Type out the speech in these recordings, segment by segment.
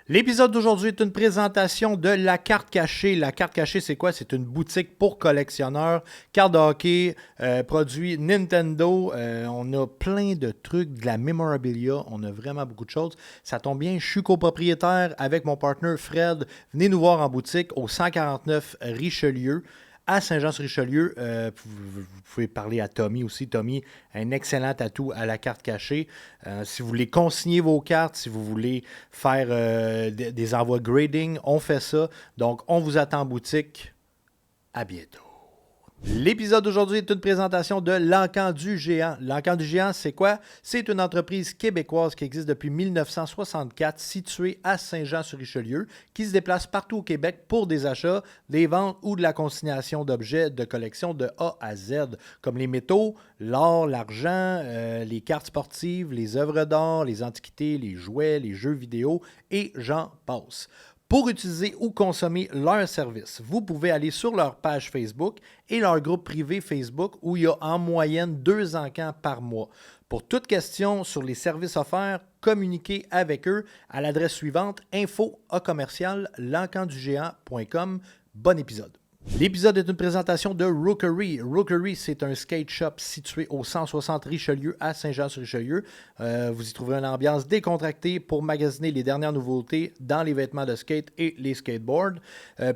L'épisode d'aujourd'hui est une présentation de La Carte Cachée. La Carte Cachée, c'est quoi? C'est une boutique pour collectionneurs, cartes de hockey, produits Nintendo. On a plein de trucs, de la memorabilia. On a vraiment beaucoup de choses. Ça tombe bien, je suis copropriétaire avec mon partenaire Fred. Venez nous voir en boutique au 149 Richelieu. À Saint-Jean-sur-Richelieu, vous pouvez parler à Tommy aussi. Tommy, un excellent atout à la carte cachée. Si vous voulez consigner vos cartes, si vous voulez faire des envois grading, on fait ça. Donc, on vous attend en boutique. À bientôt. L'épisode d'aujourd'hui est une présentation de l'Encan du Géant. L'Encan du Géant, c'est quoi? C'est une entreprise québécoise qui existe depuis 1964, située à Saint-Jean-sur-Richelieu, qui se déplace partout au Québec pour des achats, des ventes ou de la consignation d'objets de collection de A à Z, comme les métaux, l'or, l'argent, les cartes sportives, les œuvres d'art, les antiquités, les jouets, les jeux vidéo et j'en passe. Pour utiliser ou consommer leur service, vous pouvez aller sur leur page Facebook et leur groupe privé Facebook où il y a en moyenne 2 encans par mois. Pour toute question sur les services offerts, communiquez avec eux à l'adresse suivante info@l'encandugéant.com. Bon épisode. L'épisode est une présentation de Rookery. Rookery, c'est un skate shop situé au 160 Richelieu à Saint-Jean-sur-Richelieu. Vous y trouverez une ambiance décontractée pour magasiner les dernières nouveautés dans les vêtements de skate et les skateboards.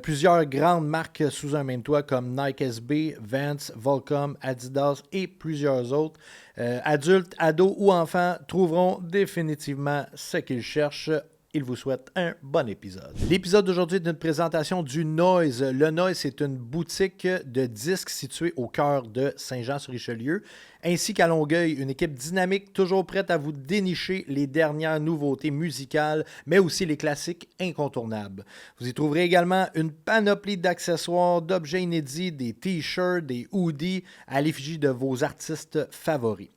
Plusieurs grandes marques sous un même toit comme Nike SB, Vans, Volcom, Adidas et plusieurs autres. Adultes, ados ou enfants trouveront définitivement ce qu'ils cherchent. Il vous souhaite un bon épisode. L'épisode d'aujourd'hui est une présentation du Noise. Le Noise, c'est une boutique de disques située au cœur de Saint-Jean-sur-Richelieu, ainsi qu'à Longueuil, une équipe dynamique toujours prête à vous dénicher les dernières nouveautés musicales, mais aussi les classiques incontournables. Vous y trouverez également une panoplie d'accessoires, d'objets inédits, des t-shirts, des hoodies à l'effigie de vos artistes favoris.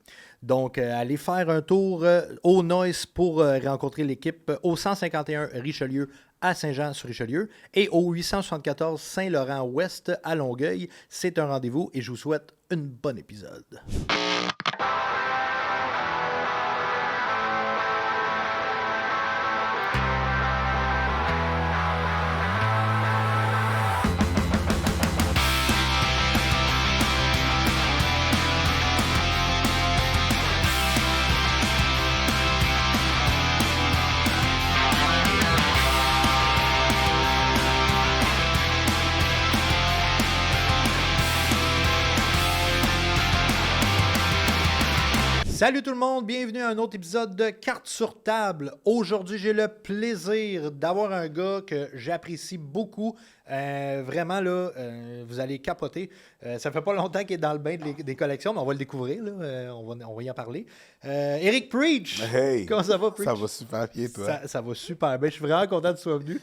Donc, allez faire un tour au Noise pour rencontrer l'équipe au 151 Richelieu à Saint-Jean-sur-Richelieu et au 874 Saint-Laurent-Ouest à Longueuil. C'est un rendez-vous et je vous souhaite un bon épisode. Salut tout le monde, bienvenue à un autre épisode de Cartes sur table. Aujourd'hui, j'ai le plaisir d'avoir un gars que j'apprécie beaucoup. Vraiment, là, vous allez capoter. Ça fait pas longtemps qu'il est dans le bain des collections, mais on va le découvrir. Là. On va y en parler. Eric Preach! Hey! Comment ça va, Preach? Ça va super bien, toi? Ça va super bien. Je suis vraiment content que tu sois venu.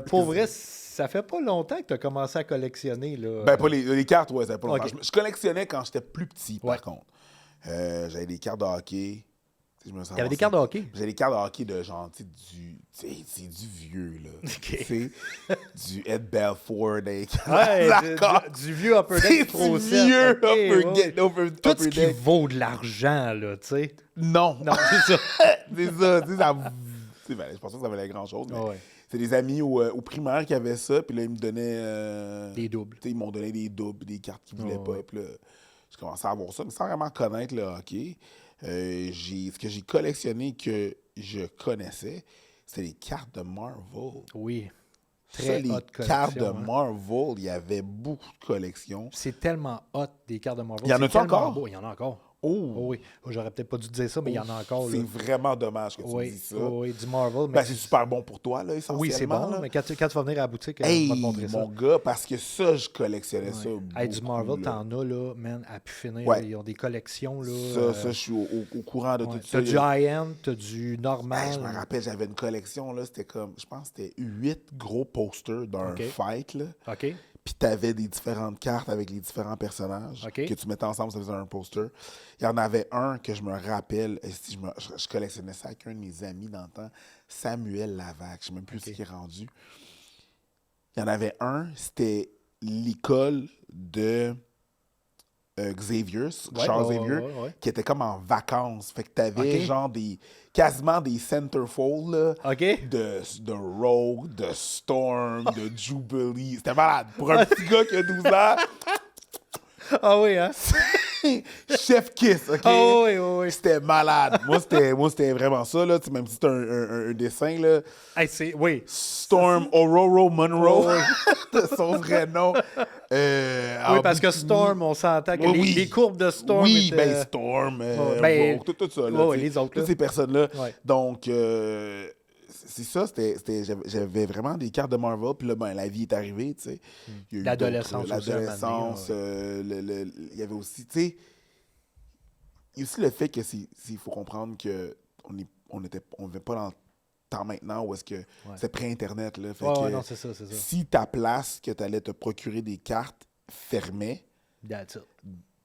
Pour vrai, ça fait pas longtemps que tu as commencé à collectionner. Là. Ben, pas les cartes, ouais, ça fait pas longtemps. Okay. Je collectionnais quand j'étais plus petit, par Ouais. contre. J'avais des cartes de hockey. T'avais des cartes de hockey? J'avais des cartes de hockey de genre, tu sais, c'est du vieux, là. Okay. Tu sais, du Ed Belfort, des Ouais, du vieux Upper Deck Pro C'est du vieux Upper Tout ce qui Deck. vaut de l'argent, là, tu sais. Non. Non, c'est ça. C'est ça, tu sais, ça... je pensais que ça valait grand-chose, mais... Ouais. C'est des amis au primaire qui avaient ça, puis là, ils me donnaient... Des doubles. Ils m'ont donné des doubles, des cartes qu'ils voulaient pas, Ouais. puis là, je commençais à avoir ça, mais sans vraiment connaître le hockey. Ce que j'ai collectionné que je connaissais, c'était les cartes de Marvel. Oui. Ça, Très les hot cartes de collection, hein. Marvel, il y avait beaucoup de collections. C'est tellement hot, des cartes de Marvel. Il y en C'est a-tu tellement encore? beau. Il y en a encore. Oh! Oui. J'aurais peut-être pas dû dire ça, mais il y en a encore. C'est Là. vraiment dommage que tu me Oui, dises ça. oui, du Marvel. Mais Ben, c'est super bon pour toi, là, essentiellement. oui, c'est bon, là. mais quand tu vas venir à la boutique, Hey, on va te montrer ça. mon gars, parce que ça, je collectionnais ça beaucoup. Hey, du Marvel, là. t'en as, là, man, à pu finir. Ouais. Là, ils ont des collections, là. Ça, je suis au courant de ouais. tout ça. T'as du high-end, t'as du normal. Hey, je me rappelle, j'avais une collection, là, c'était comme, je pense que c'était 8 gros posters d'un OK. fight, là. OK. Puis t'avais des différentes cartes avec les différents personnages OK. que tu mettais ensemble, ça faisait un poster. Il y en avait un que je me rappelle, je collectionnais ça avec un de mes amis dans le temps, Samuel Lavac, je ne sais même plus ce qu'il est rendu. Il y en avait un, c'était l'école de Xavier, Ouais, Charles ouais, Xavier, ouais. qui était comme en vacances. Fait que t'avais OK. genre quasiment des centerfolds là, OK. de Rogue, de Storm, de Jubilee. C'était malade. Pour un petit gars qui a 12 ans, Ah oui, hein? Chef Kiss, OK? Ah oui, oui, oui. C'était malade. Moi, c'était vraiment ça, là. Tu sais, même si c'est un dessin, là. Hey, oui. Storm Aurora Monroe, Oh, oui. de son vrai nom. Oui, parce que Storm, on s'entend que Oui. les courbes de Storm Oui, étaient... ben Storm, ben, Rogue, tout ça, là. ouais, tu sais, les autres, toutes là. ces personnes-là. Ouais. Donc, c'est ça, j'avais vraiment des cartes de Marvel, puis là, ben, la vie est arrivée, tu sais. Il y a eu L'adolescence d'autres, aussi, à un moment l'adolescence, donné, il y avait aussi, tu sais, il y a aussi le fait que il faut comprendre que on vivait pas dans le temps maintenant où est-ce que c'est pré-internet, là. Fait que non, c'est ça. si ta place que tu allais te procurer des cartes fermait, That's it.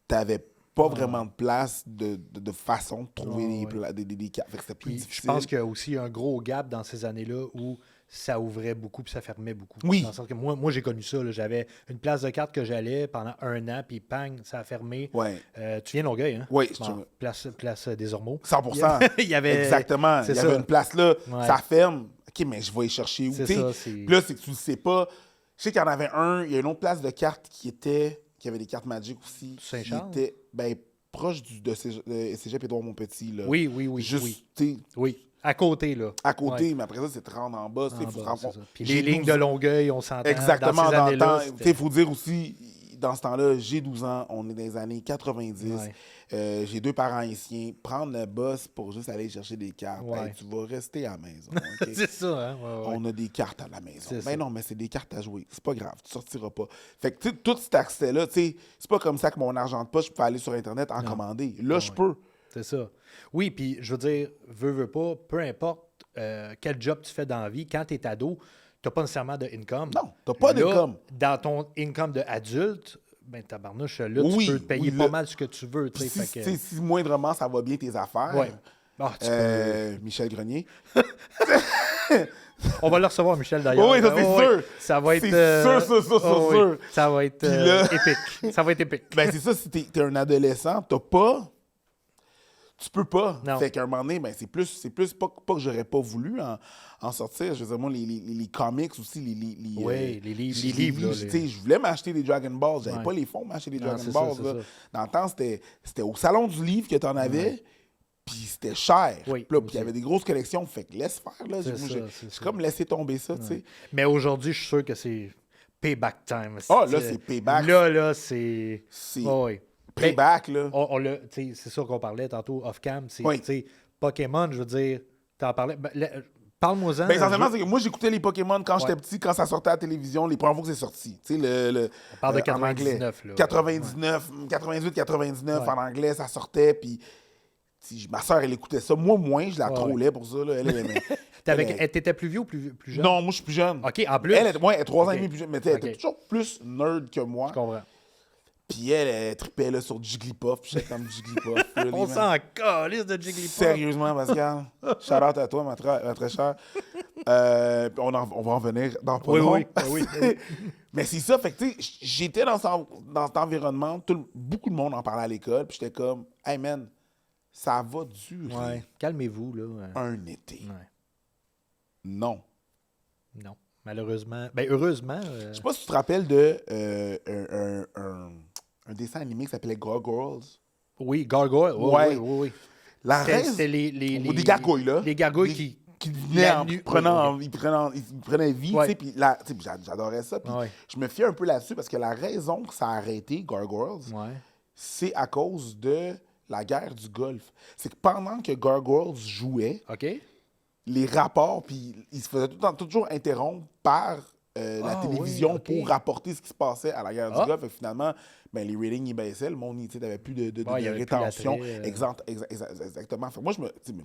t'avais pas vraiment de place de façon de trouver Ouais. des cartes. Fait que c'était plus Puis je difficile. pense qu'il y a aussi un gros gap dans ces années-là où ça ouvrait beaucoup puis ça fermait beaucoup. Oui. Dans le sens que moi j'ai connu ça. Là. J'avais une place de carte que j'allais pendant 1 an, puis pang, ça a fermé. Ouais. Tu viens de Longueuil, hein? Oui, Bon, place des Ormeaux. 100%. Il y avait... Exactement. C'est Il y avait ça. une place là, Ouais. ça ferme. OK, mais je vais y chercher où? C'est T'sais, ça, c'est- Puis là, c'est que tu le sais pas. Je sais qu'il y en avait il y a une autre place de cartes qui avait des cartes Magic aussi. Saint-Charles? Qui était proche de Cégep Édouard-Montpetit. Là. Oui, oui. Juste, tu sais, Oui. À côté, là. à côté, Ouais. mais après ça, c'est 30 en bas. En Faut bas, se c'est rendre ça. compte. Puis J'ai les lignes 12 de Longueuil, on s'entend. Exactement, dans ces dans le années-là, temps. c'était- Il faut dire aussi, dans ce temps-là, j'ai 12 ans, on est dans les années 90. Ouais. J'ai 2 parents haïtiens. Prendre le bus pour juste aller chercher des cartes. Ouais. Hey, tu vas rester à la maison. OK? C'est ça, hein? Ouais. On a des cartes à la maison. C'est ça. Ben non, mais c'est des cartes à jouer. C'est pas grave, tu sortiras pas. Fait que, tu sais, tout cet accès-là, tu sais, c'est pas comme ça que mon argent de poche, je peux aller sur Internet en commander. Là, je peux. C'est ça. Oui, puis je veux dire, veux pas, peu importe quel job tu fais dans la vie, quand tu es ado, tu n'as pas nécessairement de income. Non, t'as pas Là, d'income. Dans ton income d'adulte, ben tabarnouche, là, Oui, tu peux te payer oui, pas là. mal ce que tu veux. Puis Tu sais, si, fait que- si moindrement ça va bien tes affaires, Ouais. Ah, tu Michel Grenier. On va le recevoir, Michel, d'ailleurs. Oui, ça, c'est sûr. Ça va être... C'est sûr, sûr. Ça va être Puis là- épique. Ça va être épique. Ben, c'est ça, si t'es un adolescent, t'as pas. Tu peux pas. Non. Fait qu'à un moment donné, ben, c'est plus pas que j'aurais pas voulu en sortir. Je veux dire, moi, les comics aussi, Oui, les livres, je les livres, là, tu sais, je voulais m'acheter des Dragon Balls. J'avais Ouais. pas les fonds pour m'acheter des Non, Dragon c'est Balls. ça, là. c'est ça. Dans le temps, c'était au salon du livre que t'en avais. Puis c'était cher. Oui, Puis là, puis il aussi. y avait des grosses collections. Fait que laisse faire. Là. C'est Moi, ça, j'ai c'est ça. comme laissé tomber ça, tu sais. Mais aujourd'hui, je suis sûr que c'est payback time. Ah, là, c'est payback. Là, c'est... C'est Oh, oui. payback, là. C'est ça qu'on parlait tantôt off-cam. C'est Oui. tu sais, Pokémon, je veux dire, t'en parlais. Parle-moi-en. Ben, essentiellement, c'est que moi, j'écoutais les Pokémon quand j'étais Ouais. petit, quand ça sortait à la télévision, les premières fois que c'est sorti. Tu sais, On parle de en anglais. 99, là. 99, 98, 99, Ouais. en anglais, ça sortait, puis ma soeur, elle écoutait ça. Moi, moins, je la Ouais. trollais pour ça, là. Elle aimait. T'étais plus vieux ou plus jeune? Non, moi, je suis plus jeune. OK, en plus. Elle est 3 ans et Ok. demi plus jeune, mais elle était Ok. toujours plus nerd que moi. Je comprends. Puis elle tripait là, sur Jigglypuff, puis j'étais comme Jigglypuff. really, On man. s'en calisse de Jigglypuff. Sérieusement, Pascal. Shout-out à toi, ma très chère. Puis on va en venir dans pas Oui, long. oui. Mais c'est ça, fait que tu sais, j'étais dans cet environnement, beaucoup de monde en parlait à l'école, puis j'étais comme, hey man, ça va durer Ouais. Calmez-vous, là. un été. Ouais. Non. Non. Malheureusement. Ben, heureusement. Je sais pas si tu te rappelles de un dessin animé qui s'appelait Gargoyles. Oui, Gargoyle. Oui, Ouais. oui. La C'était raison. les Des gargouilles, là. Les gargouilles qui venaient la en nuit- prenant, oui, ils prenaient vie, Ouais. tu sais, puis j'adorais ça. Puis Ouais. je me fiais un peu là-dessus parce que la raison que ça a arrêté, Gargoyles, Ouais. c'est à cause de la guerre du Golfe. C'est que pendant que Gargoyles jouait, OK. les rapports, puis ils se faisaient toujours interrompre par la Ah, télévision oui, ok. pour rapporter ce qui se passait à la guerre Ah. du Golfe. Et finalement, ben, les ratings ils baissaient, le monde, tu n'avait plus de Ouais, il y avait plus rétention. l'attrait, Exactement. Fait que moi,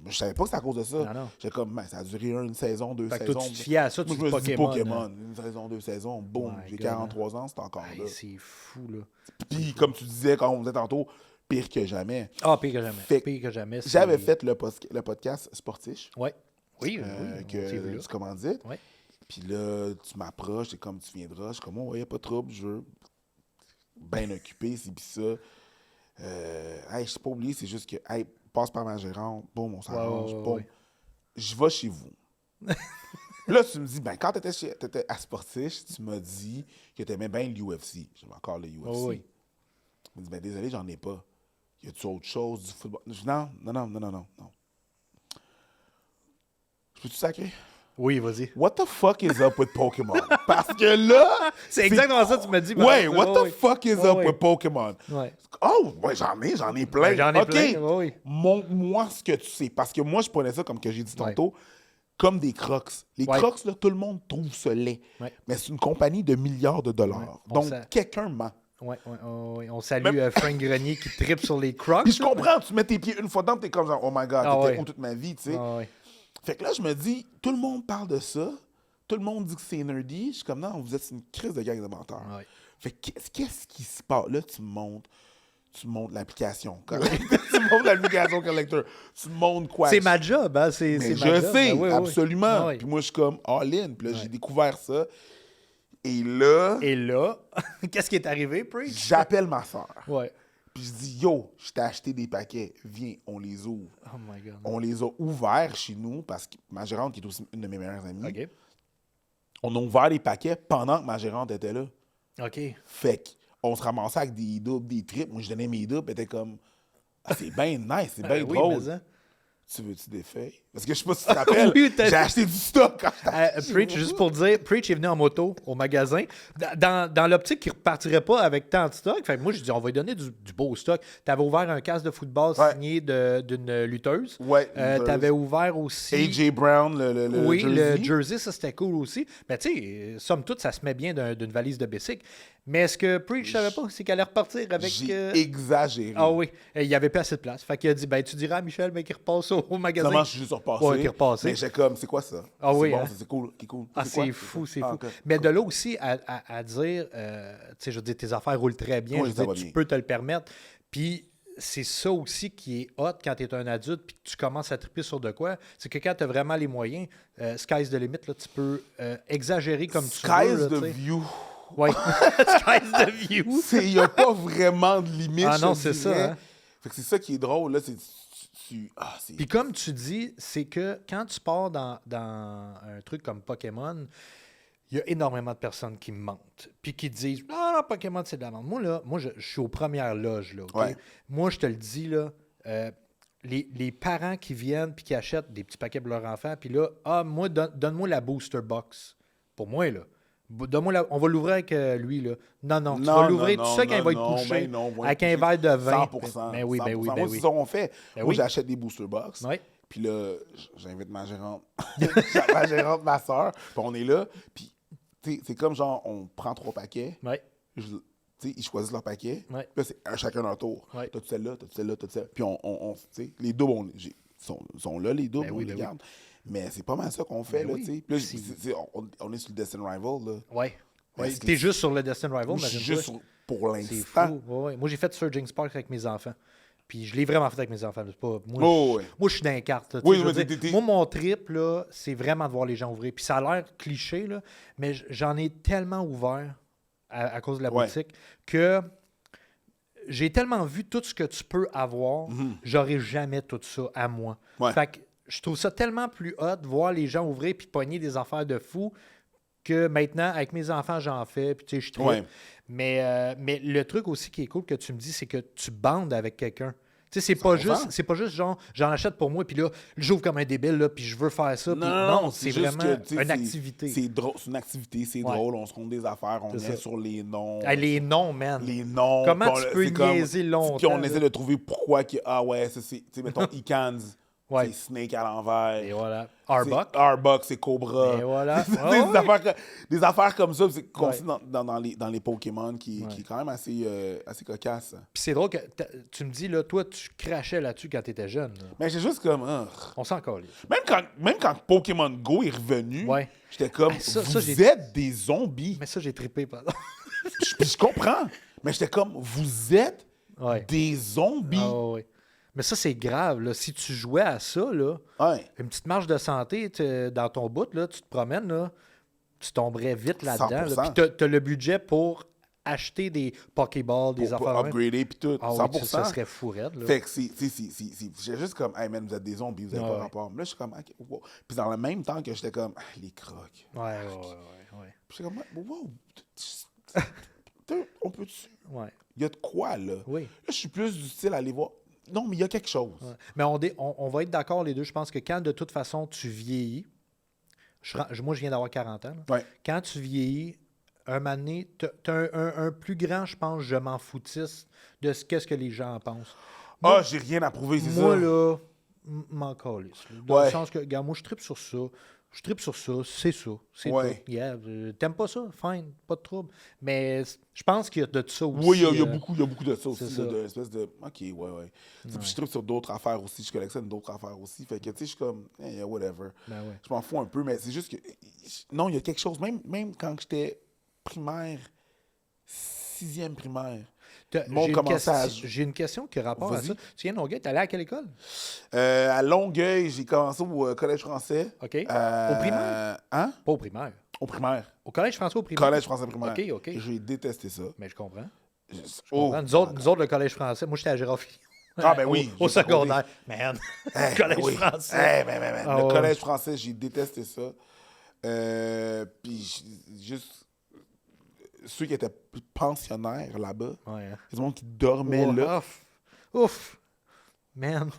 je savais pas que c'est à cause de ça. Non. J'étais comme, ben, ça a duré une saison, 2 Fait que saisons. toi, tu te fiais à ça, Moi, tu je me dis suis dit Pokémon. Pokémon. Une saison, 2 saisons, boum, My j'ai God, 43 ans, c'est encore Hey, là. c'est fou, là. Puis, comme tu disais, quand on disait tantôt, pire que jamais. Ah, pire que jamais. Fait- Pire que jamais. c'est- J'avais fait le podcast Sportiche. Ouais. Oui, Que c'est vu, là. tu commandites. Ouais. Puis là, tu m'approches, c'est comme tu viendras. Je suis comme, oh, il n'y a pas de trouble, je veux bien occupé, c'est pis ça. Hey, je t'ai pas oublié, c'est juste que, hey, passe par ma gérante, boum, on s'arrange, Ouais. boum. Je vais chez vous. Là, tu me dis, ben, quand t'étais à Sportiche, tu m'as dit que t'aimais bien l'UFC. J'aime encore le UFC. Oui. Je me dis, ben, désolé, j'en ai pas. Y a-tu autre chose du football? Je dis, non. Je peux-tu sacrer? Oui, vas-y. What the fuck is up with Pokémon? Parce que là... C'est exactement ça que tu m'as dit. Ouais, what the fuck is up ouais. with Pokémon? Ouais. Oh, ouais, j'en ai plein. Ouais, j'en ai OK. plein, oui. Montre-moi ce que tu sais. Parce que moi, je prenais ça, comme que j'ai dit tantôt, comme des Crocs. Les Crocs, là, tout le monde trouve ce lait. Ouais. Mais c'est une compagnie de milliards de dollars. Ouais. Donc, quelqu'un ment. Ouais. On salue Frank Grenier qui tripe sur les Crocs. Puis je comprends, tu mets tes pieds une fois dedans, t'es comme genre, oh my God, t'étais où toute ma vie, tu sais. Ouais. Fait que là, je me dis, tout le monde parle de ça. Tout le monde dit que c'est nerdy. Je suis comme, non, vous êtes une crise de gang de menteurs. Ouais. Fait que qu'est-ce qui se passe? Là, tu montes l'application. Tu montes l'application collector. Tu montes quoi? C'est ma job, hein? C'est Mais ma je job. sais, Oui. absolument. Oui. Puis moi, je suis comme all-in. Puis là, j'ai découvert ça. Et là, Qu'est-ce qui est arrivé, Preach? j'appelle ma soeur. Ouais. Puis je dis, yo, je t'ai acheté des paquets. Viens, on les ouvre. Oh my God. On les a ouverts chez nous parce que ma gérante, qui est aussi une de mes meilleures amies, OK. on a ouvert les paquets pendant que ma gérante était là. OK. Fait qu'on se ramassait avec des doubles, des triples. Moi, je donnais mes doubles. Elle était comme, ah, c'est bien nice, c'est bien drôle. Oui, mais ça. Tu veux-tu des feuilles? Parce que je sais pas si tu te rappelles, Oui, j'ai acheté du stock quand j'étais Preach, juste pour dire, Preach est venu en moto au magasin. Dans l'optique qu'il ne repartirait pas avec tant de stock, fait que moi, je dis, on va lui donner du beau stock. Tu avais ouvert un casque de football signé d'une lutteuse. Ouais. Tu avais ouvert aussi. AJ Brown, le oui, jersey. le jersey, ça c'était cool aussi. Mais tu sais, somme toute, ça se met bien d'une valise de bicycle. Mais ce que Preach savait pas, c'est qu'elle allait repartir avec. J'ai exagéré. Ah oui, il n'y avait pas assez de place. Fait qu'il a dit, ben tu diras à Michel, mais qu'il repasse au magasin. Finalement, je suis juste repassé. Ouais, qu'il repassé. Mais j'étais comme, c'est quoi ça? Ah oui, bon, hein? c'est cool, cool. Ah, c'est fou. Mais de là aussi à dire, tu sais, je veux dire, tes affaires roulent très bien. Oui, je veux dire, tu bien. peux te le permettre. Puis c'est ça aussi qui est hot quand tu es un adulte puis que tu commences à triper sur de quoi. C'est que quand tu as vraiment les moyens, sky's the limit, là, tu peux exagérer comme tu veux. Sky's the view. Oui, sky's the view. Il n'y a pas vraiment de limite. Ah non, c'est ça. Hein? Fait que c'est ça qui est drôle. Là, Puis comme tu dis, c'est que quand tu pars dans un truc comme Pokémon, il y a énormément de personnes qui mentent. Puis qui disent « Non, Pokémon, c'est de la vente. » Moi, je suis aux premières loges. Là, okay? Ouais. Moi, je te le dis, là, les parents qui viennent puis qui achètent des petits paquets pour leur enfant, puis là, moi, donne-moi la booster box. Pour moi, là. Donne-moi on va l'ouvrir avec lui, là. Non, tu vas l'ouvrir tout seul quand il va être couché, avec un verre de vin. 100%. Ben oui. Moi, c'est ça qu'on fait. Moi, j'achète des booster box. Ouais. Puis là, j'invite ma gérante, ma soeur, puis on est là. Puis, tu sais, c'est comme genre, on prend 3 paquets. Ouais. Ils choisissent leur paquet. Ouais. Puis là, c'est chacun leur tour. Ouais. T'as-tu celle-là, t'as-tu celle-là, t'as-tu celle-là. Puis les doubles, sont là, les doubles, on les garde. Mais c'est pas mal ça qu'on fait, là, tu sais. Puis là, on est sur le Destin Rival, là. Ouais. T'es juste sur le Destin Rival, je suis juste pour l'instant. C'est fou. Ouais. Moi, j'ai fait Surging Spark avec mes enfants. Puis je l'ai vraiment fait avec mes enfants. Pas, moi, je suis dans les cartes. Là, moi, mon trip, là, c'est vraiment de voir les gens ouvrir. Puis ça a l'air cliché, là, mais j'en ai tellement ouvert à cause de la boutique que j'ai tellement vu tout ce que tu peux avoir, j'aurais jamais tout ça à moi. Ouais. Fait que je trouve ça tellement plus hot de voir les gens ouvrir puis pogner des affaires de fou que maintenant, avec mes enfants, j'en fais. Puis tu sais, je tripe. Ouais. Mais le truc aussi qui est cool que tu me dis, c'est que tu bandes avec quelqu'un. Tu sais, c'est pas juste genre, j'en achète pour moi, puis là, j'ouvre comme un débile, là, puis je veux faire ça. Non, c'est vraiment une activité. C'est drôle, c'est une activité, c'est drôle, on se compte des affaires, on est sur les noms. Les noms, man. Les noms. Comment tu peux niaiser longtemps? Puis on essaie de trouver pourquoi, ça c'est, tu sais, mettons, Icans. Ouais. C'est Snake à l'envers. Et voilà. Arbuck, c'est Cobra. Et voilà. Des affaires comme ça, c'est conçu dans les Pokémon qui est quand même assez cocasse. Puis c'est drôle que tu me dis, là, toi, tu crachais là-dessus quand tu étais jeune. Là. Mais c'est juste comme... On s'en calait. Même quand Pokémon Go est revenu, j'étais comme, vous êtes des zombies. Mais ça, j'ai trippé, pardon. Puis je comprends. Mais j'étais comme, vous êtes des zombies. Oui. Mais ça, c'est grave. Là. Si tu jouais à ça, là, une petite marge de santé dans ton bout, là, tu te promènes, là, tu tomberais vite là-dedans. Là. Puis tu as le budget pour acheter des Pokéballs, des pour affaires. upgrader puis tout, Ah 100%. oui, ça serait fou raide, là. Fait que j'ai juste comme, hey man, vous êtes des zombies, vous n'avez pas rapport. Mais là, je suis comme, ok, wow. Puis dans le même temps que j'étais comme, les crocs. Ouais. Puis j'étais comme, wow, on peut-tu? Ouais. Il y a de quoi, là? Oui. Là, je suis plus du style à aller voir. Non, mais il y a quelque chose. Ouais. Mais on va être d'accord les deux. Je pense que quand, de toute façon, tu vieillis, moi, je viens d'avoir 40 ans. Là. Ouais. Quand tu vieillis, un moment donné, tu as un plus grand, je pense, je m'en foutisse de qu'est-ce que les gens en pensent. Moi, J'ai rien à prouver, c'est ça. Moi, là, m'en calisse. Dans Ouais. le sens que, regarde, moi, je tripe sur ça. Je tripe sur ça, c'est ça. C'est Ouais. tout. Yeah, t'aimes pas ça? Fine, pas de trouble. Mais je pense qu'il y a de ça aussi. Oui, il y a beaucoup de ça aussi. ça. De espèce de. OK, ouais. Puis je tripe sur d'autres affaires aussi. Je collectionne d'autres affaires aussi. Fait que, tu sais, je suis comme, whatever. Ben ouais. Je m'en fous un peu, mais c'est juste que. Non, il y a quelque chose. Même quand j'étais primaire, 6e primaire, J'ai une question qui a rapport à Vas-y. ça. Tu viens de Longueuil, t'es allé à quelle école? à Longueuil, j'ai commencé au collège français. OK. Au primaire? Hein? Pas au primaire. Au primaire. Au collège français au primaire? Collège français primaire. OK. J'ai détesté ça. Mais je comprends. Je comprends. Nous autres, le collège français, moi, j'étais à Gérard Philippe. Ah, ben oui. Au secondaire. Man, collège oui. français. Le collège français, j'ai détesté ça. Puis juste ceux qui étaient pensionnaires là-bas, Ouais, hein. il y a du monde qui dormait là. Ouf. Man.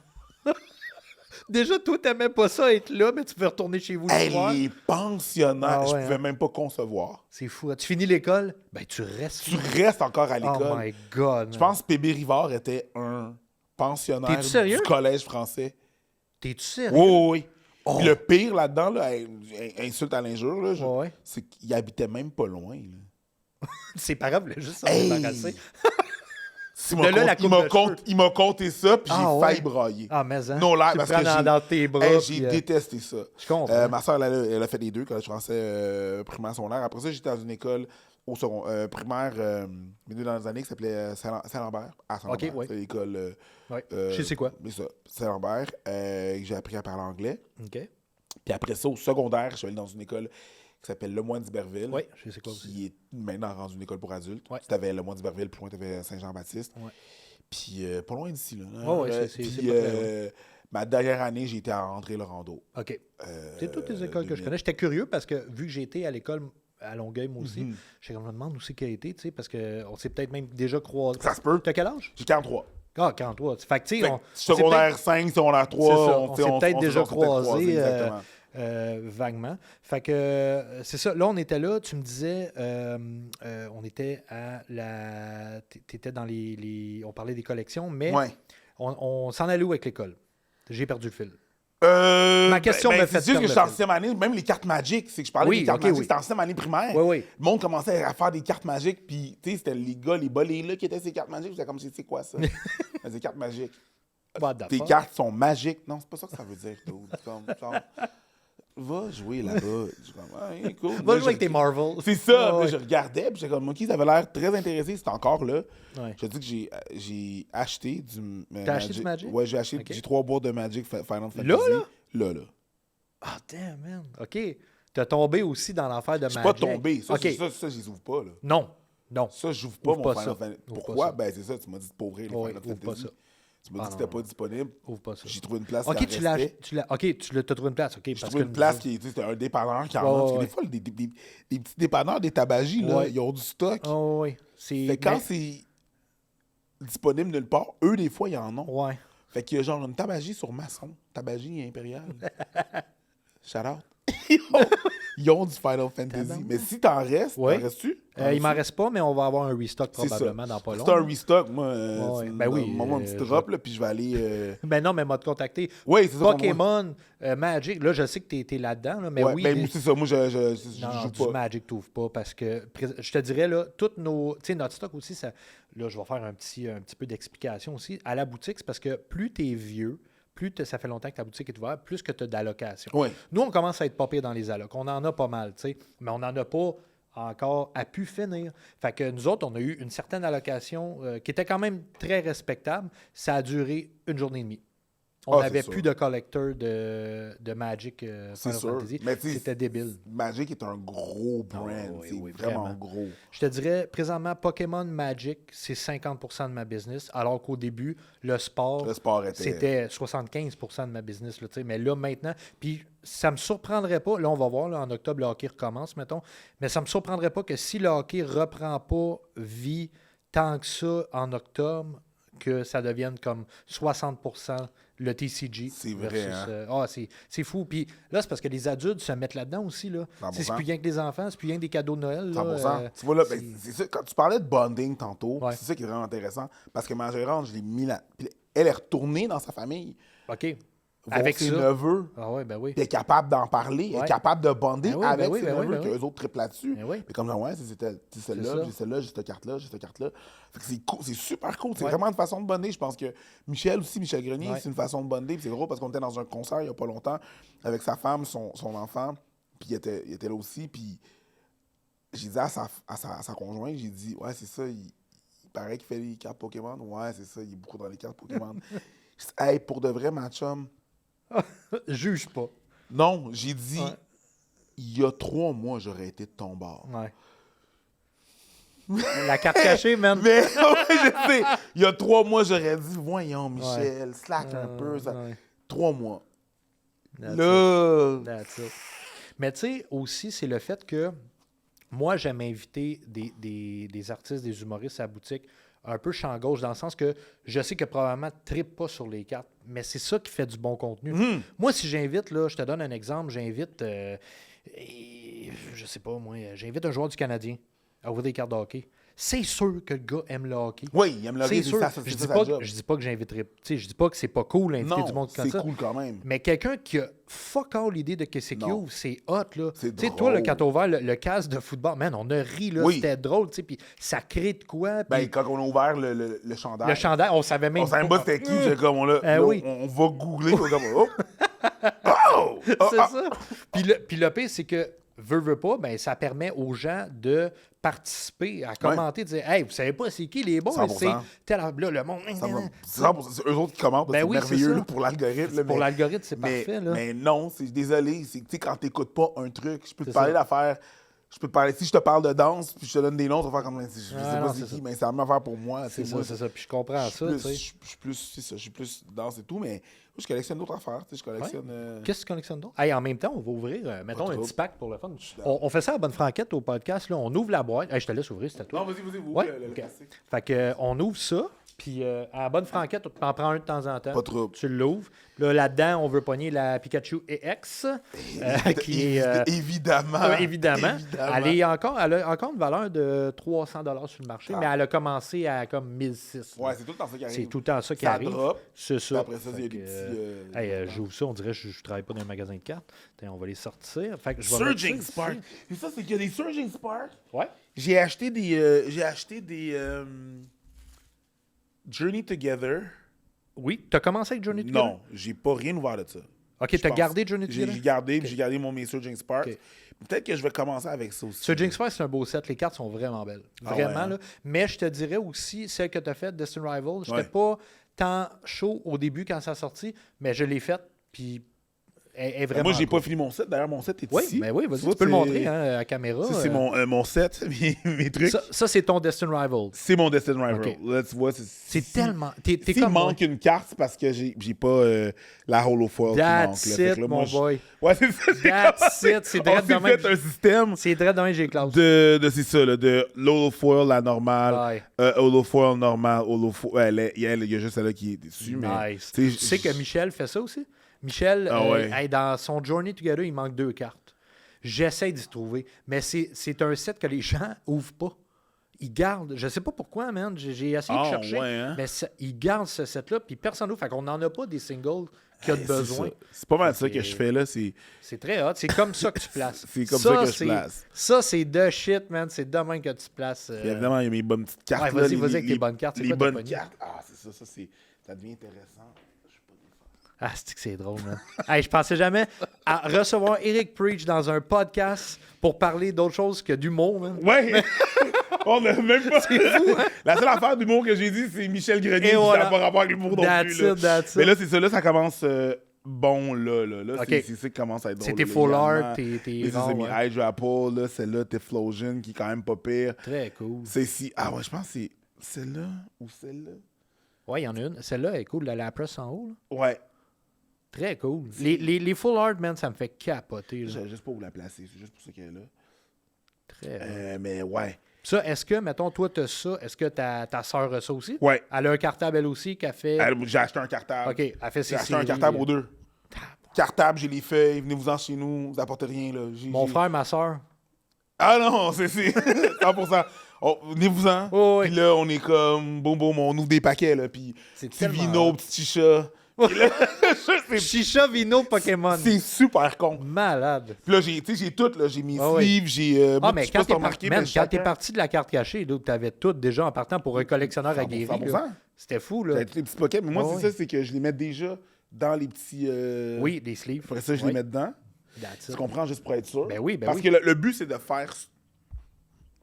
Déjà, toi, t'aimais pas ça être là, mais tu peux retourner chez vous le soir. Les pensionnaires, je pouvais hein. même pas concevoir. C'est fou. Tu finis l'école? Ben, tu restes. Tu restes encore à l'école. Oh my God. Je pense que Pébé Rivard était un pensionnaire T'es-tu sérieux? du collège français. T'es-tu sérieux? Oui. Puis le pire là-dedans, là, insulte à l'injure, là, Ouais. c'est qu'il habitait même pas loin. Là. Ses parents voulaient juste s'en débarrasser. Il m'a compté ça, puis j'ai failli ouais. brailler. Ah, mais hein. Non, là, Tu parce prends que dans tes bras. j'ai puis, détesté ça. Je comprends. Ma soeur, elle a fait les deux, collège français primaire secondaire. Après ça, j'étais dans une école primaire, milieu dans les années, qui s'appelait Saint-Lambert. À Saint-Lambert. OK, ouais. C'est l'école. Ouais. Je sais quoi. Mais ça, Saint-Lambert. J'ai appris à parler anglais. OK. Puis après ça, au secondaire, je suis allé dans une école qui s'appelle Le Moine d'Iberville. Oui, je sais quoi aussi. Qui est maintenant rendue une école pour adultes. Ouais. Tu avais Le Moine d'Iberville, plus loin, tu avais Saint-Jean-Baptiste. Ouais. Puis pas loin d'ici, là. C'est Puis pas très loin. ma dernière année, j'ai été à André-Laurando. OK. C'est toutes les écoles que je connais. J'étais curieux parce que vu que j'ai été à l'école à Longueuil, moi aussi, je me demande où c'est qu'il a été, tu sais, parce qu'on s'est peut-être même déjà croisés. Ça se peut. T'as quel âge? J'ai 43. Ah, 43. Fait que, tu sais, secondaire 5, secondaire 3, on s'est peut-être déjà croisés. Exactement. Vaguement. Fait que c'est ça. Là, on était là. Tu me disais, on était à la. T'étais dans les. On parlait des collections, mais on s'en allait où avec l'école? J'ai perdu le fil. Ma question me fait c'est juste que j'étais en 6e année, même les cartes Magiques, c'est que je parlais des cartes Magiques, c'était en 6e année primaire. Oui. Le monde commençait à faire des cartes magiques, puis tu sais, c'était les gars, les bolés là qui étaient ces cartes magiques. J'étais comme, c'est quoi ça? Des cartes magiques. Tes cartes sont magiques. Non, c'est pas ça que ça veut dire, dude. C'est comme, genre, va jouer là-bas. Je suis comme, cool. Va jouer avec tes Marvel. C'est ça. Je regardais, puis j'étais comme, OK, ça avait l'air très intéressé. C'était encore là. Ouais. Je te dis que j'ai acheté du T'as acheté du Magic? Ouais, j'ai acheté. J'ai 3 boîtes de Magic Final Fantasy. Là? Là. Ah, damn, man. OK. T'as tombé aussi dans l'affaire de Magic. Je suis pas tombé. Ça, OK. ça je les ouvre pas, là. Non. Ça, j'ouvre pas mon Final Fantasy. Ouvre Pourquoi? pas ça. C'est ça, tu m'as dit de pauvrir les Oui, Final ouvre pas Fantasy. ça. Tu m'as dit que c'était pas disponible. Ouvre pas ça. J'ai trouvé une place. OK, qui tu l'as trouvé une place. OK, j'ai trouvé une place qui était un dépanneur qui en vend. Parce que des fois, des petits dépanneurs, des tabagies, là, ils ont du stock. Oh, oui. Fait que quand c'est disponible nulle part, eux, des fois, ils en ont. Ouais. Fait qu'il y a genre une tabagie sur maçon. Tabagie impériale. Shout out. Ils ont du Final Fantasy. Mais si t'en restes, t'en restes-tu? Il m'en reste pas, mais on va avoir un restock probablement dans pas long. C'est un restock, moi. Ben oui. Mon petit drop, là, puis je vais aller. Ben non, mais m'a te contacté. Oui, c'est ça. Pokémon, Magic. Là, je sais que t'es là-dedans, là, mais oui. Ben, c'est ça. Moi, je non, joue du pas. Magic, t'ouvres pas parce que je te dirais, là, toutes nos. Tu sais, notre stock aussi, ça. Là, je vais faire un petit peu d'explication aussi. À la boutique, c'est parce que plus t'es vieux, plus ça fait longtemps que ta boutique est ouverte, plus que tu as d'allocations. Oui. Nous, on commence à être pas pire dans les allocs. On en a pas mal, tu sais, mais on n'en a pas encore à pu finir. Fait que nous autres, on a eu une certaine allocation qui était quand même très respectable. Ça a duré une journée et demie. on n'avait plus de collector de Magic Final sûr. Fantasy. Mais c'était débile. Magic est un gros brand. C'est vraiment gros. Je te dirais, présentement, Pokémon Magic, c'est 50% de ma business, alors qu'au début, le sport c'était 75% de ma business. Là, mais là, maintenant, puis ça me surprendrait pas, là, on va voir, là, en octobre, le hockey recommence, mettons, mais ça me surprendrait pas que si le hockey reprend pas vie tant que ça en octobre, que ça devienne comme 60% le TCG. C'est vrai, c'est fou. Puis là, c'est parce que les adultes se mettent là-dedans aussi. Là. C'est plus rien que les enfants, c'est plus rien que des cadeaux de Noël. Là, 100%. Tu vois, là, c'est ça, quand tu parlais de bonding tantôt, c'est ça qui est vraiment intéressant, parce que ma gérante, je l'ai mis là. Elle est retournée dans sa famille. OK. Avec ses neveux. Ah ouais, ben oui. Puis elle est capable d'en parler, elle est capable de bonder avec ses neveux, qu'eux autres triplent là-dessus. Mais comme là, c'est celle-là, j'ai celle-là, j'ai cette carte-là, j'ai cette carte-là. Fait que c'est cool, c'est super cool. C'est vraiment une façon de bonder. Je pense que Michel Grenier, c'est une façon de bonder. Puis c'est drôle parce qu'on était dans un concert il n'y a pas longtemps avec sa femme, son enfant. Puis il était là aussi. Puis j'ai dit à sa conjointe, j'ai dit, ouais, c'est ça, il paraît qu'il fait les cartes Pokémon. Ouais, c'est ça, il est beaucoup dans les cartes Pokémon. Hey, pour de vrai, ma chum. Juge pas. Non, j'ai dit, il y a 3 mois, j'aurais été de ton bord. Ouais. La carte cachée, man. Mais ouais, je sais. Il y a 3 mois, j'aurais dit, voyons, Michel, slack un peu. Ça. 3 mois. That's it. Mais tu sais, aussi, c'est le fait que moi, j'aime inviter des artistes, des humoristes à la boutique un peu champ gauche, dans le sens que je sais que probablement tu ne tripes pas sur les cartes, mais c'est ça qui fait du bon contenu. Moi, si j'invite, là, je te donne un exemple, j'invite, je sais pas moi, j'invite un joueur du Canadien à ouvrir des cartes de hockey. C'est sûr que le gars aime le hockey. Oui, il aime le hockey, c'est ça, je dis pas que j'inviterai, tu sais, je dis pas que c'est pas cool d'inviter du monde comme ça. c'est cool quand même. Mais quelqu'un qui a fuck all l'idée de qu'est-ce qu'il ouvre, c'est hot, là. Tu sais, toi, là, quand t'as ouvert le casque de football, man, on a ri, là, c'était drôle, tu sais, puis ça crée de quoi. Ben, quand on a ouvert le chandail. Le chandail, on savait même pas. On savait pas c'était qui, j'ai comme, on va googler, on va comme, oh! C'est ça. Puis le pire, c'est que veut pas, ben ça permet aux gens de participer, à commenter, de dire « Hey, vous savez pas c'est qui les bons? » C'est tel là, le monde... C'est eux autres qui commentent, c'est merveilleux là, pour l'algorithme. Pour l'algorithme, c'est parfait. Là. Mais non, désolé, c'est quand t'écoutes pas un truc, je peux te parler d'affaires... Je peux te parler, si je te parle de danse, puis je te donne des noms, tu vas faire comme, je sais pas c'est qui, mais c'est la même affaire pour moi. C'est ça, puis je comprends ça. Je suis plus danse et tout, mais je collectionne d'autres affaires, je collectionne... Qu'est-ce que tu collectionnes d'autre? Hey, en même temps, on va ouvrir, mettons, un petit pack pour le fun. On fait ça à Bonne Franquette au podcast, là, on ouvre la boîte. Hey, je te laisse ouvrir, c'était toi. Non, vas-y, vous le classique. Fait qu'on ouvre ça, puis à la Bonne Franquette, tu en prends un de temps en temps. Pas trop. Tu l'ouvres. Là-dedans, on veut pogner la Pikachu EX, qui est... Évidemment. Évidemment. Elle a encore une valeur de 300$ sur le marché, mais elle a commencé à comme 1006. Ouais, c'est tout le temps ça qui arrive. C'est tout le temps ça qui arrive. Drop. C'est ça. Après ça, il y a des petits... hey, j'ouvre ça, on dirait que je travaille pas dans un magasin de cartes. On va les sortir. Fait que je Surging Spark. C'est ça, c'est qu'il y a des Surging Spark. Ouais. J'ai acheté des Journey Together. Oui, tu as commencé avec Journey Together? Non, j'ai pas rien ouvert de ça. OK, tu as gardé Journey Together? J'ai gardé mes Surging Spark. Okay. Peut-être que je vais commencer avec ça aussi. Surging Spark, c'est un beau set. Les cartes sont vraiment belles. Vraiment, là. Mais je te dirais aussi, celle que tu as faite, Destin Rival, je n'étais pas tant chaud au début quand ça a sorti, mais je l'ai faite, puis... Moi, j'ai pas fini mon set. D'ailleurs, mon set est ici. Mais oui, vas-y, tu peux le montrer à la caméra. Ça, c'est mon set, mes trucs. Ça, c'est ton Destin Rival. C'est mon Destin Rival. Okay. Là, tu vois, c'est tellement... S'il manque une carte, c'est parce que j'ai pas la holofoil qui manque. That's it, mon boy. Ouais, c'est ça. That's it. C'est direct on s'est fait un système. C'est direct dans j'ai classe. C'est ça, là, de l'holofoil, la normale, holofoil normale, holofoil... Il y a juste celle-là qui est dessus. Nice. Tu sais que Michel fait ça aussi? Michel, dans son Journey Together, il manque 2 cartes. J'essaie d'y trouver, mais c'est un set que les gens ouvrent pas. Ils gardent, je sais pas pourquoi, man, j'ai essayé de chercher, mais ils gardent ce set-là, puis personne n'ouvre. Fait qu'on n'en a pas des singles qui ont besoin. C'est pas mal ça que je fais là. C'est très hot, c'est comme ça que tu places. C'est comme ça que je place. Ça, c'est de shit, man, c'est de même que tu places. Évidemment, il y a mes bonnes petites cartes. Ouais, vas-y avec tes bonnes cartes. Les bonnes cartes, c'est ça devient intéressant. Ah, c'est drôle, man. Hey, je pensais jamais à recevoir Eric Preach dans un podcast pour parler d'autre chose que d'humour, man. Ouais! On n'a même pas... C'est fou, hein? La seule affaire d'humour que j'ai dit, c'est Michel Grenier, Et qui voilà. n'a pas rapport avec l'humour non plus. Là. That's it. Mais là, c'est ça. Là, ça commence bon, là. Là, Okay. c'est ça qui commence à être drôle. C'est tes full art, tes c'est rares, mes ouais. Hydra Apple, là, celle-là, Tiflosion, qui est quand même pas pire. Très cool. C'est si... Ah ouais, je pense que c'est celle-là ou celle-là. Ouais, il y en a une. Celle-là est cool, la presse en haut. Là. Ouais. Très cool. Les full art, man, ça me fait capoter. Là. Juste pas où la placer, c'est juste pour ça qu'elle est là. Très mais ouais. Ça, est-ce que, mettons, toi, tu as ça, est-ce que ta soeur a ça aussi? Ouais. Elle a un cartable, elle aussi, qu'elle fait... J'ai acheté un cartable. OK, elle fait ses J'ai acheté un séries. cartable aux deux. Cartable, j'ai les feuilles, venez-vous-en chez nous, vous apportez rien. Là. Mon frère, ma soeur. Ah non, c'est 100%. Oh, venez-vous-en. Oh, oui. Puis là, on est comme, boum, on ouvre des paquets, là. Puis C'est petit tellement vino, hot. petit chicha. Puis là, Chicha Vino Pokémon. c'est super con. Malade. Puis là, j'ai tout, là. J'ai mes Ah oui. sleeves, j'ai... moi, Mais je sais pas quand si t'as t'es remarqué, man, mais quand chacun- t'es parti de la carte cachée, tu avais tout déjà en partant pour un collectionneur 100%, aguerri. 100%. Là. C'était fou, là. J'avais tous les petits pockets, mais moi, Ah c'est oui. ça, c'est que je les mets déjà dans les petits... Oui, des sleeves. Après ça, je Oui. les mets dedans. That's Tu it. comprends, juste pour être sûr. Ben oui, ben Parce oui. que le but, c'est de faire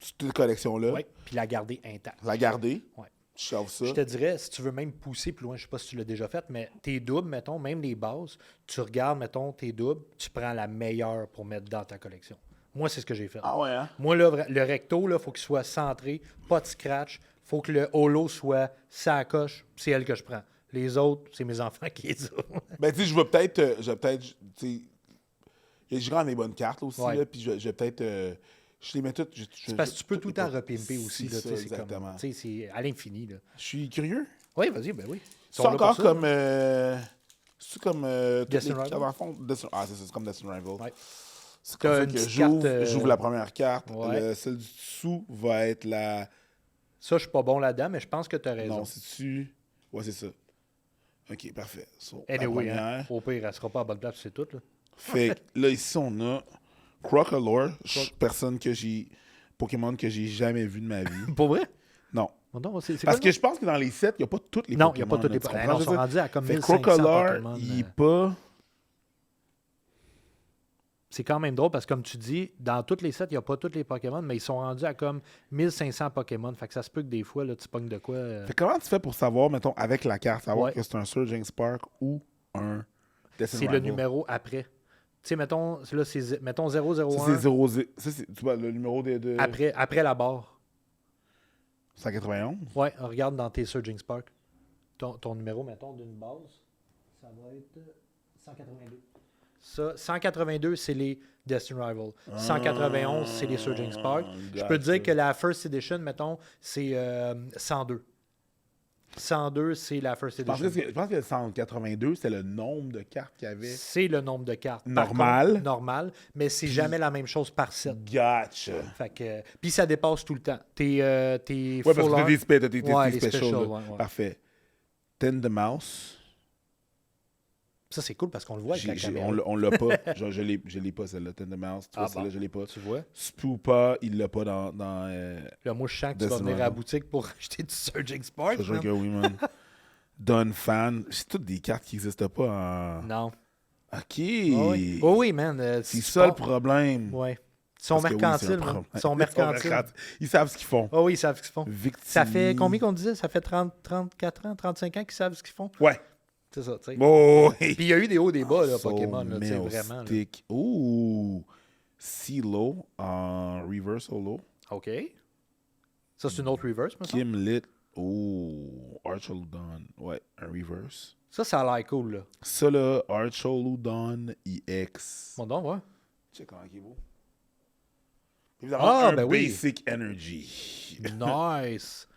cette collection-là, Oui, puis la garder intacte. la garder, Ouais. je sauve ça. Je te dirais, si tu veux même pousser plus loin, je sais pas si tu l'as déjà fait, mais tes doubles, mettons, même les bases, tu regardes, mettons, tes doubles, tu prends la meilleure pour mettre dans ta collection. Moi, c'est ce que j'ai fait. Ah ouais, hein? Moi, là, le recto, il faut qu'il soit centré, pas de scratch. Il faut que le holo soit sa coche, c'est elle que je prends. Les autres, c'est mes enfants qui les ont. Ben, tu sais, je vais peut-être, tu sais, je rends des bonnes cartes là, aussi, Ouais. là, puis je vais peut-être, je les mets toutes. C'est parce que tu peux tout le temps repimper aussi. Là, ça, tu sais, c'est exactement. comme, tu sais, c'est à l'infini. Là. Je suis curieux. Oui, vas-y, ben oui. Ils C'est sont là encore pour ça. comme, c'est comme, toutes les Destiny cartes, Rival? dans le fond, c'est comme Destiny Rival. Ouais. C'est comme T'as ça une que petite j'ouvre, carte, j'ouvre la première carte. Ouais. Celle du dessous va être la... Ça, je suis pas bon là-dedans, mais je pense que tu as raison. Non, c'est-tu... Ouais, c'est ça. OK, parfait. So, la Anyway, première. hein, au pire, elle sera pas à bonne place, c'est tout. Là. Fait que là, ici, on a Crocolore, personne que j'ai... Pokémon que j'ai jamais vu de ma vie. Pour vrai? Non. Non, c'est Parce quoi, que je pense que dans les sets, il n'y a pas toutes les non, Pokémon. il n'y a pas toutes les là, tu Pokémon. comprends, Ils je sont veux dire? rendus à comme Fait que 1500 Crocolore, Pokémon. il est pas... C'est quand même drôle parce que, comme tu dis, dans tous les sets, il n'y a pas tous les Pokémon, mais ils sont rendus à comme 1500 Pokémon. Fait que ça se peut que des fois, là, tu pognes de quoi. Fait que comment tu fais pour savoir, mettons, avec la carte, savoir Ouais. que c'est un Surging Spark ou un Destiny C'est le Rival? numéro après. Tu sais, mettons, là, c'est mettons 001 Ça, c'est 0... Ça, c'est, tu vois, le numéro de... après la barre. 191? Ouais, regarde dans tes Surging Spark. Ton numéro, mettons, d'une base, ça va être 182. Ça, 182, c'est les Destiny Rival. 191, c'est les Surging Spark. Je peux te dire que la First Edition, mettons, c'est 102. 102, c'est la First Je pense Edition. que le 182, c'est le nombre de cartes qu'il y avait. C'est le nombre de cartes. Par Normal. contre, normal, mais c'est jamais la même chose par set. Gotcha. Fait que, puis ça dépasse tout le temps. Tes Ouais, parce que full t'as art- des Ouais, les specials. specials, là. ouais. Parfait. Mouse. Ça, c'est cool parce qu'on le voit avec la caméra. On l'a pas. Je l'ai pas, celle-là. Mouse. Tu vois, celle-là, bon. je l'ai pas. Tu vois? Spoopa, il l'a pas dans Là, moi, je sens que tu vas Destiny venir à la Rival. boutique pour acheter du Surging Spark. Je jure man. que oui, man. Don Fan. C'est toutes des cartes qui n'existent pas en... Non. OK. Ah oui. Oh oui, man. C'est ça le problème. Ouais. Ils sont Parce que oui, mercantiles, c'est un man. problème. Ils sont mercantiles. Ils savent ce qu'ils font. Oh oui, ils savent ce qu'ils font. Victimi. Ça fait combien qu'on disait? Ça fait 34 ans, 35 ans qu'ils savent ce qu'ils font? Ouais. C'est ça, tu sais. Oh, oui. Puis il y a eu des hauts, des bas, là, So Pokémon, là, tu sais, vraiment. là. Mystic. Ouh. Silo en reverse holo. OK. Ça, c'est une autre reverse, me semble. Kim Lit. Ouh. Archoludon. Ouais, un reverse. Ça a l'air cool, là. Ça là, Archoludon EX. Bon, donc, ouais. Check comment il est beau. Évidemment, Ah, un ben oui. Basic Energy. Nice.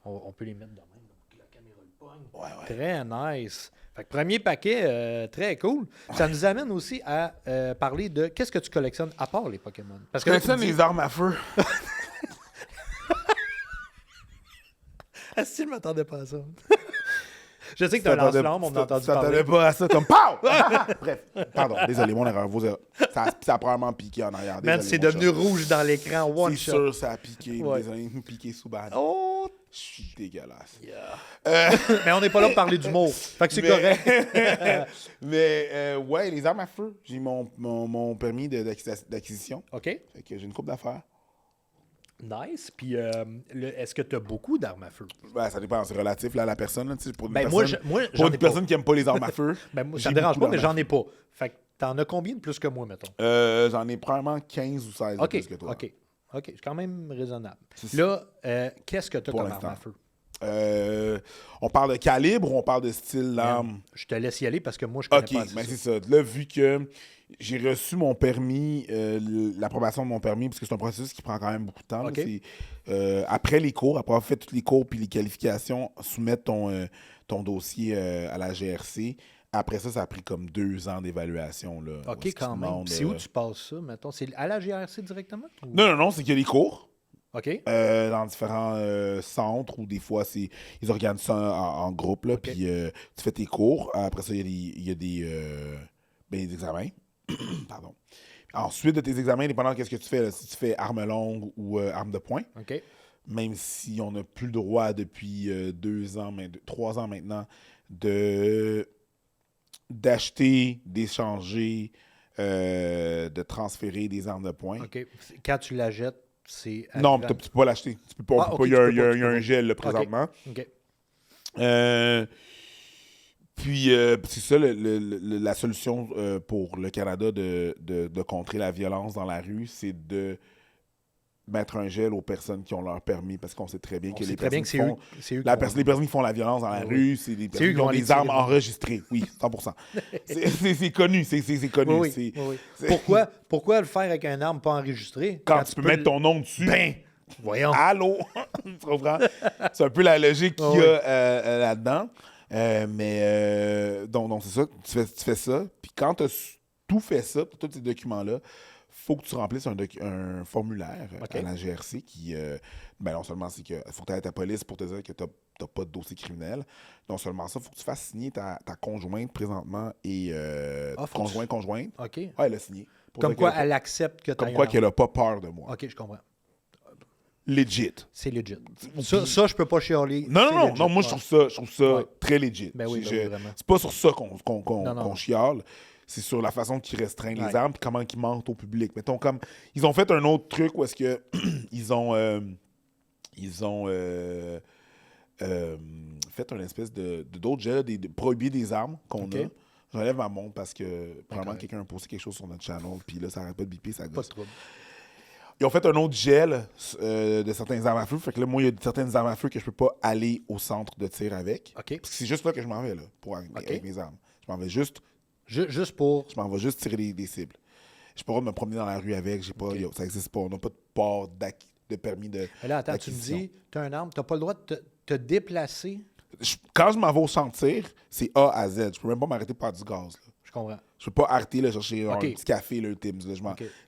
On peut les mettre de même pour que la caméra le pogne. Ouais. Très nice. Fait que premier paquet, très cool. Ça nous amène aussi à parler de qu'est-ce que tu collectionnes à part les Pokémon. Parce Je là, tu collectionne dis- les armes à feu. Ah, si, je m'attendais pas à ça. Je sais que t'as un lance-flamme, on a entendu Ça parler. t'attendais pas à ça comme POW! Bref, pardon, désolé, mon erreur. Ça a probablement piqué en arrière. Man, Désolé, c'est mon devenu chat. rouge dans l'écran, one C'est shot. sûr, ça a piqué. Ouais. Désolé, nous piqué sous bad. Oh, Je suis dégueulasse. Mais on n'est pas là pour parler d'humour. Fait que c'est correct. Mais ouais, les armes à feu. J'ai mon permis d'acquisition. OK. Fait que j'ai une couple d'affaires. Nice. Puis, est-ce que tu as beaucoup d'armes à feu? Ben, ça dépend, c'est relatif là, à la personne. Là, pour une Ben, personne, moi, pour une personne qui n'aime pas les armes à feu. Ben, moi, ça me dérange pas, mais j'en ai pas. Fait que t'en as combien de plus que moi, mettons? J'en ai probablement 15 ou 16 de plus que toi. OK, c'est quand même raisonnable. Là, qu'est-ce que tu as comme arme à feu? On parle de calibre ou on parle de style d'arme? Je te laisse y aller parce que moi, je connais pas OK, ben c'est ça. Là, vu que j'ai reçu mon permis, l'approbation de mon permis, parce que c'est un processus qui prend quand même beaucoup de temps. Okay. Après les cours, après avoir fait tous les cours puis les qualifications, soumettre ton dossier à la GRC. Après ça, ça a pris comme 2 ans d'évaluation. Là, OK, quand même. C'est où tu passes ça, mettons? C'est à la GRC directement? Ou... Non, c'est qu'il y a des cours. OK. Dans différents centres où des fois, ils organisent ça en groupe. Là, puis tu fais tes cours. Après ça, il y a des examens. Pardon. Ensuite de tes examens, dépendant de ce que tu fais, là, si tu fais arme longue ou arme de poing, même si on n'a plus le droit depuis 3 ans maintenant d'acheter, d'échanger, de transférer des armes de poing. OK. Quand tu la jettes, c'est... Non, tu ne peux pas l'acheter. Tu peux pas. Il y a un gel là, présentement. OK. Puis, c'est ça, la solution pour le Canada de contrer la violence dans la rue, c'est de mettre un gel aux personnes qui ont leur permis, parce qu'on sait très bien que les personnes qui font la violence dans la rue, c'est des personnes qui ont des armes enregistrées. Oui, 100%. C'est connu, c'est connu. Oui. Pourquoi le faire avec une arme pas enregistrée? Quand tu peux mettre ton nom dessus. Ben, voyons. Allô? Tu comprends? C'est un peu la logique qu'il y a là-dedans. Donc, c'est ça, tu fais ça. Puis quand tu as tout fait ça, tous ces documents-là, faut que tu remplisses un formulaire à la GRC qui, non seulement c'est que faut que tu ailles à ta police pour te dire que tu n'as pas de dossier criminel. Non seulement ça, il faut que tu fasses signer ta conjointe présentement et conjointe. OK. Ouais, elle a signé. Comme quoi, elle accepte que tu Comme quoi qu'elle n'a pas peur de moi. OK, je comprends. Legit. C'est legit. Ça, je peux pas chialer. Non, moi, je trouve ça très legit. Ben oui, vraiment. C'est pas sur ça qu'on chiale. C'est sur la façon qu'ils restreignent les armes et comment ils mentent au public. Mettons, comme ils ont fait un autre truc où est-ce que ils ont fait une espèce d'autres gels, de prohiber des armes qu'on a. J'enlève ma montre parce que probablement quelqu'un a posté quelque chose sur notre channel, puis là, ça arrête pas de biper, ça gosse. Pas de trouble. Ils ont fait un autre gel de certaines armes à feu. Fait que là, moi, il y a certaines armes à feu que je peux pas aller au centre de tir avec. OK. Parce que c'est juste là que je m'en vais, là, avec mes armes. Je m'en vais juste... Juste pour... Je m'en vais juste tirer des cibles. Je peux pas me promener dans la rue avec. Ça n'existe pas. On n'a pas de port de permis de... Mais là, attends, tu me dis, tu as une arme, tu n'as pas le droit de te déplacer. Quand je m'en vais au centre de tir, c'est A à Z. Je peux même pas m'arrêter pour faire du gaz. Là. Je comprends. Je peux pas arrêter, là, chercher un petit café, là, Tim's. Là.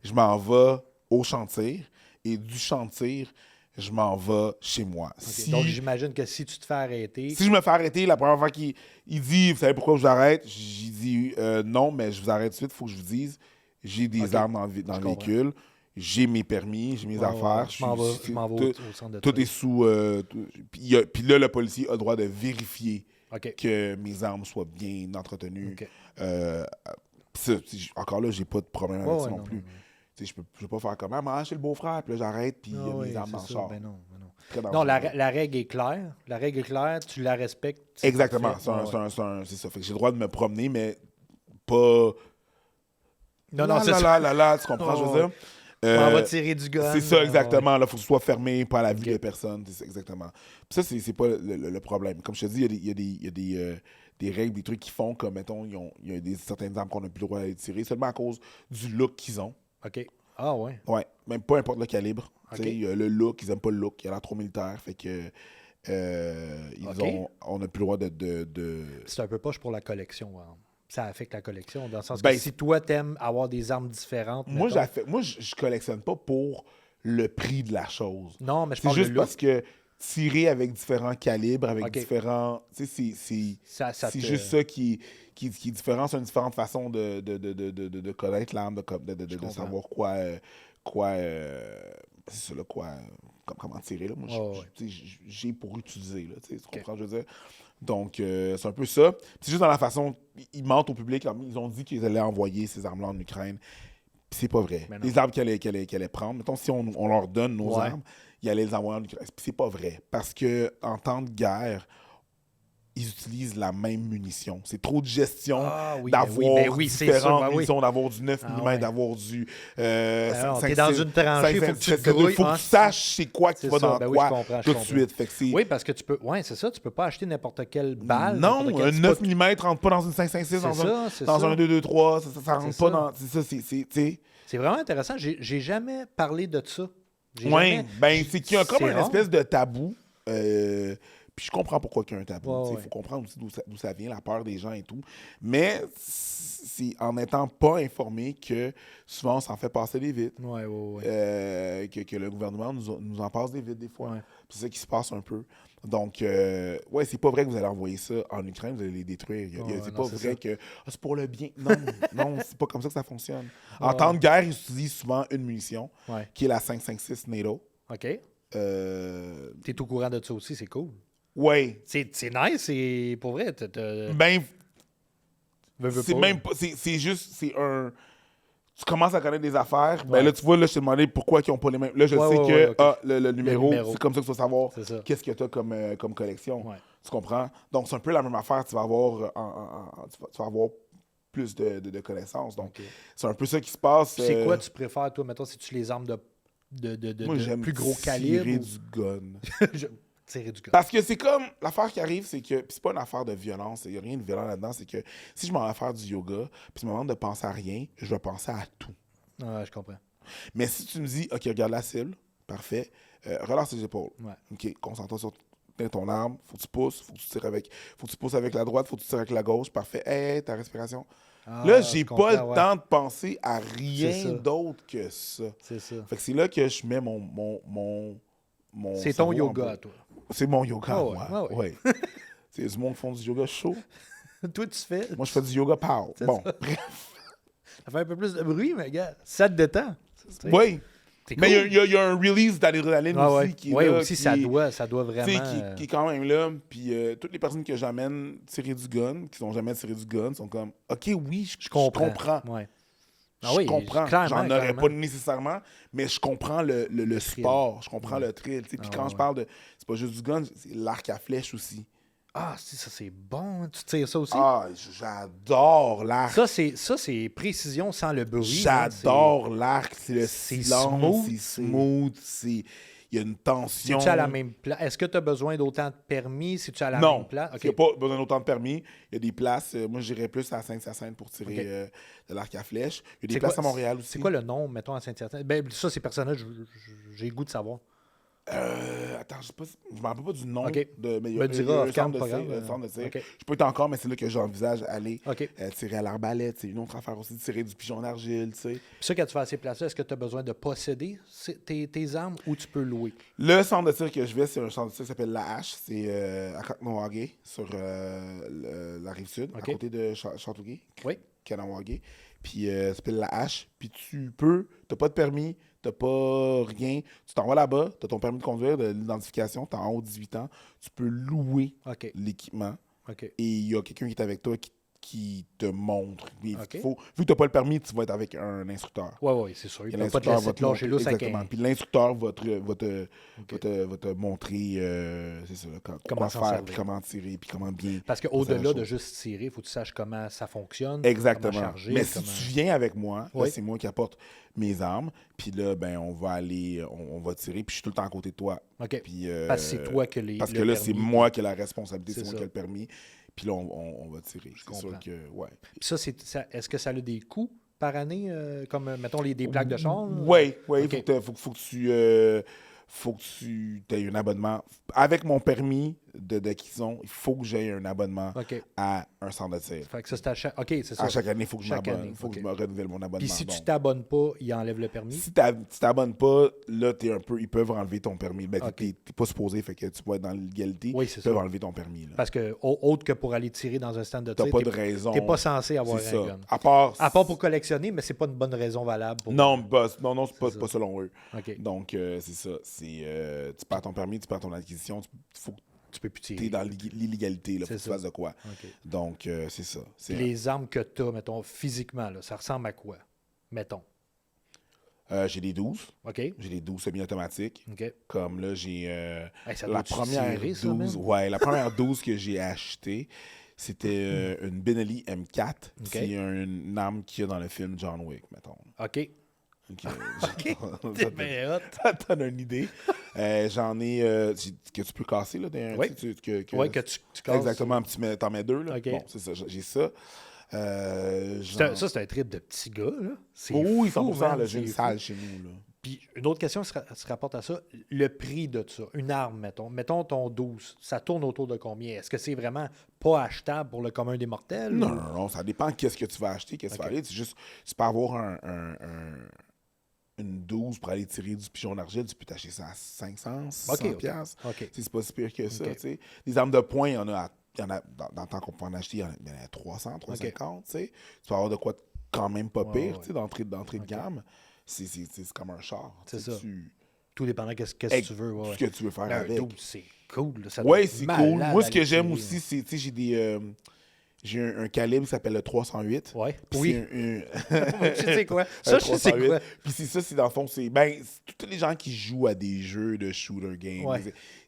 Je m'en vais au champ de tir. Et du champ de tir, je m'en vais chez moi. Donc, j'imagine que si tu te fais arrêter... Si je me fais arrêter, la première fois qu'il dit « Vous savez pourquoi je vous arrête? » J'ai dit non, mais je vous arrête tout de suite. Il faut que je vous dise, j'ai des armes dans le véhicule. J'ai mes permis, j'ai mes affaires. Je m'en vais au centre de tout est sous... Puis là, le policier a le droit de vérifier que mes armes soient bien entretenues. Encore là, j'ai pas de problème avec ça non plus. Je peux pas faire comme « Ah, c'est le beau-frère, puis là, j'arrête, puis mes armes dans le char. » Non, la règle est claire. La règle est claire, tu la respectes. Exactement. C'est ça. Fait que j'ai le droit de me promener, mais pas... Non, c'est ça. Là, tu comprends, je veux dire? On va tirer du gun. C'est ça, exactement. Il faut que ce soit fermé, pas à la vue de personne. C'est ça, exactement. Puis ça, c'est pas le problème. Comme je te dis, il y a des règles, des trucs qui font comme, mettons, il y a certaines armes qu'on n'a plus le droit d'aller tirer, seulement à cause du look qu'ils ont. OK. Ah ouais? Ouais. Même peu importe le calibre. Le look, ils n'aiment pas le look. Il a l'air trop militaire. Fait que on n'a plus le droit de... C'est un peu poche pour la collection. Hein. Ça affecte la collection, dans le sens que si toi, t'aimes avoir des armes différentes... Moi, je collectionne pas pour le prix de la chose. Non, mais c'est juste parce que tirer avec différents calibres, avec différents... Tu sais, c'est juste ça qui est différent. C'est une différente façon de connaître l'arme, de savoir quoi c'est ça, là, quoi, comment tirer, là. Moi, j'ai pour utiliser, là, tu comprends ce que je veux dire? Donc, c'est un peu ça. C'est juste dans la façon, ils mentent au public, ils ont dit qu'ils allaient envoyer ces armes-là en Ukraine. Puis c'est pas vrai. Les armes qu'elle allait prendre, mettons, si on leur donne nos armes, ils allaient les envoyer en Ukraine. Puis c'est pas vrai. Parce que en temps de guerre, ils utilisent la même munition. C'est trop de gestion d'avoir différentes munitions, d'avoir du 9 mm, d'avoir du 5, t'es dans une tranchée, il faut que tu te grouilles. Il faut que tu saches c'est quoi qui va dans quoi tout de suite. Oui, parce que tu peux... Oui, c'est ça. Tu peux pas acheter n'importe quelle balle. Non, un 9 mm rentre pas dans une 5.56, dans un 2.23. Ça rentre pas dans... C'est ça, c'est vraiment intéressant. J'ai jamais parlé de ça. Oui, ben c'est qu'il y a comme une espèce de tabou. Puis je comprends pourquoi il y a un tabou. Il faut comprendre aussi d'où ça vient, la peur des gens et tout. Mais c'est en n'étant pas informé que souvent on s'en fait passer des vides. Que le gouvernement nous en passe des vides des fois. Puis c'est ça qui se passe un peu. Donc, c'est pas vrai que vous allez envoyer ça en Ukraine, vous allez les détruire. C'est pas vrai que c'est pour le bien. Non, c'est pas comme ça que ça fonctionne. En temps de guerre, ils utilisent souvent une munition, qui est la 5.56 NATO. OK. T'es au courant de ça aussi, c'est cool. Oui. C'est nice, c'est pour vrai. Ben, c'est même pas. C'est juste, c'est un. Tu commences à connaître des affaires. Ben là, tu vois, là, je t'ai demandé pourquoi ils n'ont pas les mêmes. Là, je sais que le numéro, c'est comme ça que tu vas savoir qu'est-ce que tu as comme collection. Tu comprends? Donc, c'est un peu la même affaire. Tu vas avoir, tu vas avoir plus de connaissances. Donc, c'est un peu ça qui se passe. C'est quoi tu préfères, toi, mettons, si tu les armes de moi, plus gros calibre? Tirer du gun. Tirer du gun. Parce que c'est comme, l'affaire qui arrive, c'est que, puis c'est pas une affaire de violence, il n'y a rien de violent là-dedans, c'est que si je m'en vais faire du yoga, puis je me demande de penser à rien, je vais penser à tout. Je comprends. Mais si tu me dis, OK, regarde la cible, parfait, relâche tes épaules. OK, concentre-toi sur ton arme, faut que tu pousses, faut que tu pousses avec la droite, faut que tu tires avec la gauche, parfait. Hey, ta respiration. Là, j'ai pas le temps de penser à rien d'autre que ça. C'est ça. Fait que c'est là que je mets mon c'est ton yoga, toi. C'est mon yoga, moi. Ouais. C'est du monde qui font du yoga chaud. Toi, tu fais. Moi, je fais du yoga power. Bon, bref. Ça fait un peu plus de bruit, mais gars, ça te détend. Oui. Cool. Mais il y a un release d'adrénaline aussi qui est là. Oui, aussi, ça doit vraiment... Qui est quand même là. Puis toutes les personnes que j'amène tirer du gun, qui n'ont jamais tiré du gun, sont comme, OK, oui, je comprends. Ouais. Je comprends. J'en aurais pas nécessairement, mais je comprends le sport. Je comprends le thrill. Puis quand je parle de... C'est pas juste du gun, c'est l'arc à flèche aussi. Ah, ça, c'est bon. Tu tires ça aussi? Ah, j'adore l'arc. Ça, c'est précision sans le bruit. J'adore l'arc. C'est le silence. C'est smooth. Il y a une tension. Es-tu à la même place? Est-ce que tu as besoin d'autant de permis si tu es à la même place? Non, il n'y a pas besoin d'autant de permis. Il y a des places. Moi, j'irais plus à Sainte-Hyacinthe pour tirer de l'arc à flèche. Il y a des places à Montréal aussi. C'est quoi le nom, mettons, à Sainte-Hyacinthe? Ben, ça, c'est personnel. J'ai le goût de savoir. Attends, je ne me rappelle pas du nom. Okay. Mais il y a un centre de tir. Je ne peux pas encore, mais c'est là que j'envisage aller tirer à l'arbalète. C'est une autre affaire aussi, de tirer du pigeon d'argile. Puis ça, quand tu vas à ces places-là, est-ce que tu as besoin de posséder tes armes ou tu peux louer? Le centre de tir que je vais, c'est un centre de tir qui s'appelle La Hache. C'est à Kahnawake, sur la Rive-Sud, à côté de Châteauguay. Oui. Kahnawake. Puis ça s'appelle La Hache. Puis tu n'as pas de permis, t'as pas rien. Tu t'en vas là-bas, tu as ton permis de conduire, de l'identification, tu es en haut de 18 ans. Tu peux louer l'équipement. Et il y a quelqu'un qui est avec toi qui te montre. Vu que tu n'as pas le permis, tu vas être avec un instructeur. Oui, c'est sûr. Il ne va pas te laisser te lâcher là. Exactement. Puis l'instructeur va te montrer comment faire, puis comment tirer, puis comment bien... Parce qu'au-delà de juste tirer, il faut que tu saches comment ça fonctionne. Exactement. Comment charger, mais si tu viens avec moi, là, c'est moi qui apporte mes armes, puis là, ben, on va tirer, puis je suis tout le temps à côté de toi. Puis, parce que c'est toi qui as parce que là, c'est moi qui ai la responsabilité, c'est moi qui ai le permis. Puis là, on va tirer. C'est sûr que, Puis ça, est-ce que ça a des coûts par année, comme, mettons, des plaques de char? Oui. Faut que tu aies un abonnement. Avec mon permis, d'acquisition, il faut que j'aie un abonnement à un centre de tir. Fait que ça, c'est à chaque... OK, c'est ça. À chaque année, il faut que je m'abonne. Il faut que je me renouvelle mon abonnement. Puis si tu t'abonnes pas, ils enlèvent le permis? Si tu t'abonnes pas, là, ils peuvent enlever ton permis. Ben, t'es pas supposé, fait que tu peux être dans l'illégalité. Oui, c'est ils peuvent enlever ton permis. Là. Parce que, autre que pour aller tirer dans un stand de tir, t'as pas de raison. T'es pas censé avoir un gun. À part pour collectionner, mais c'est pas une bonne raison valable. Non, c'est pas selon eux. Okay. Donc, c'est ça. Tu perds ton permis, tu perds ton acquisition. Tu peux plus tirer. Tu es dans l'illégalité, il faut que tu fasses de quoi. Donc, c'est ça. Les armes que tu as, mettons, physiquement, là, ça ressemble à quoi? Mettons. J'ai des 12. J'ai des 12 semi-automatiques. Comme là, j'ai la première 12. La première 12 que j'ai achetée, c'était une Benelli M4. C'est une arme qu'il y a dans le film John Wick, mettons. OK. T'es bien hot. T'en as une idée. J'en ai que tu peux casser là. Que tu casses. Exactement, t'en mets 2 là. Bon, c'est ça, j'ai ça. Ça, c'est un trip de petit gars là. Oui, 100%, j'ai une salle chez nous là. Puis une autre question se rapporte à ça. Le prix de ça, une arme, mettons ton 12, ça tourne autour de combien? Est-ce que c'est vraiment pas achetable pour le commun des mortels? Non, ça dépend de qu'est-ce que tu vas acheter, qu'est-ce que tu vas aller. Tu peux avoir une 12 pour aller tirer du pigeon d'argile, tu peux t'acheter ça à 500, 600 piastres. C'est pas si pire que ça. Les armes de poing, il y en a dans le temps qu'on peut en acheter, il y en a 300, 350. Tu peux avoir de quoi quand même pas pire d'entrée de gamme. C'est comme un char. C'est ça. Tout dépendant de ce que tu veux. Ce que tu veux faire avec. C'est cool. Oui, c'est cool. Moi, ce que j'aime aussi, c'est j'ai un calibre qui s'appelle le 308. Oui. Je sais quoi. Ça, je sais quoi. Puis c'est dans le fond, c'est tous les gens qui jouent à des jeux de shooter game.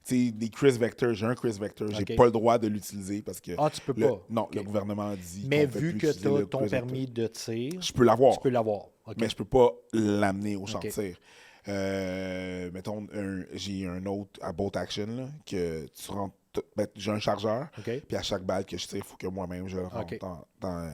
Des Chris Vector, j'ai un Chris Vector, j'ai pas le droit de l'utiliser parce que... tu peux pas. Non, le gouvernement a dit... Mais vu que tu as ton permis de tir... Je peux l'avoir. Tu peux l'avoir. Mais je peux pas l'amener au champ de tir. Mettons, j'ai un autre à Bolt Action, là, que tu rentres... j'ai un chargeur, puis à chaque balle que je tire, il faut que moi-même je le rentre dans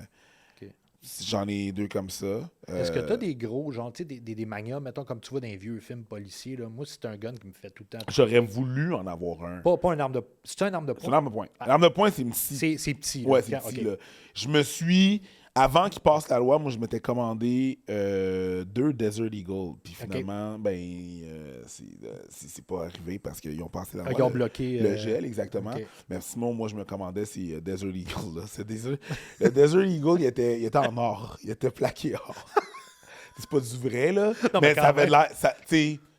j'en ai 2 comme ça. Est-ce que tu as des gros, genre, tu sais, des manias, mettons, comme tu vois dans les vieux films policiers, là. Moi, c'est un gun qui me fait tout le temps. J'aurais voulu en avoir un. Pas une arme de... C'est une arme de poing? C'est une arme de poing. L'arme de poing, c'est petit. C'est petit. Ouais, c'est petit, là. Je me suis... Avant qu'il passe la loi, moi, je m'étais commandé 2 Desert Eagle. Puis finalement, c'est pas arrivé parce qu'ils ont passé la loi. Ils ont bloqué... Le gel, exactement. Mais sinon, moi, je me commandais ces Desert Eagle. Là. Le Desert Eagle, il était en or. Il était plaqué or. C'est pas du vrai, là. Non, mais ça avait l'air...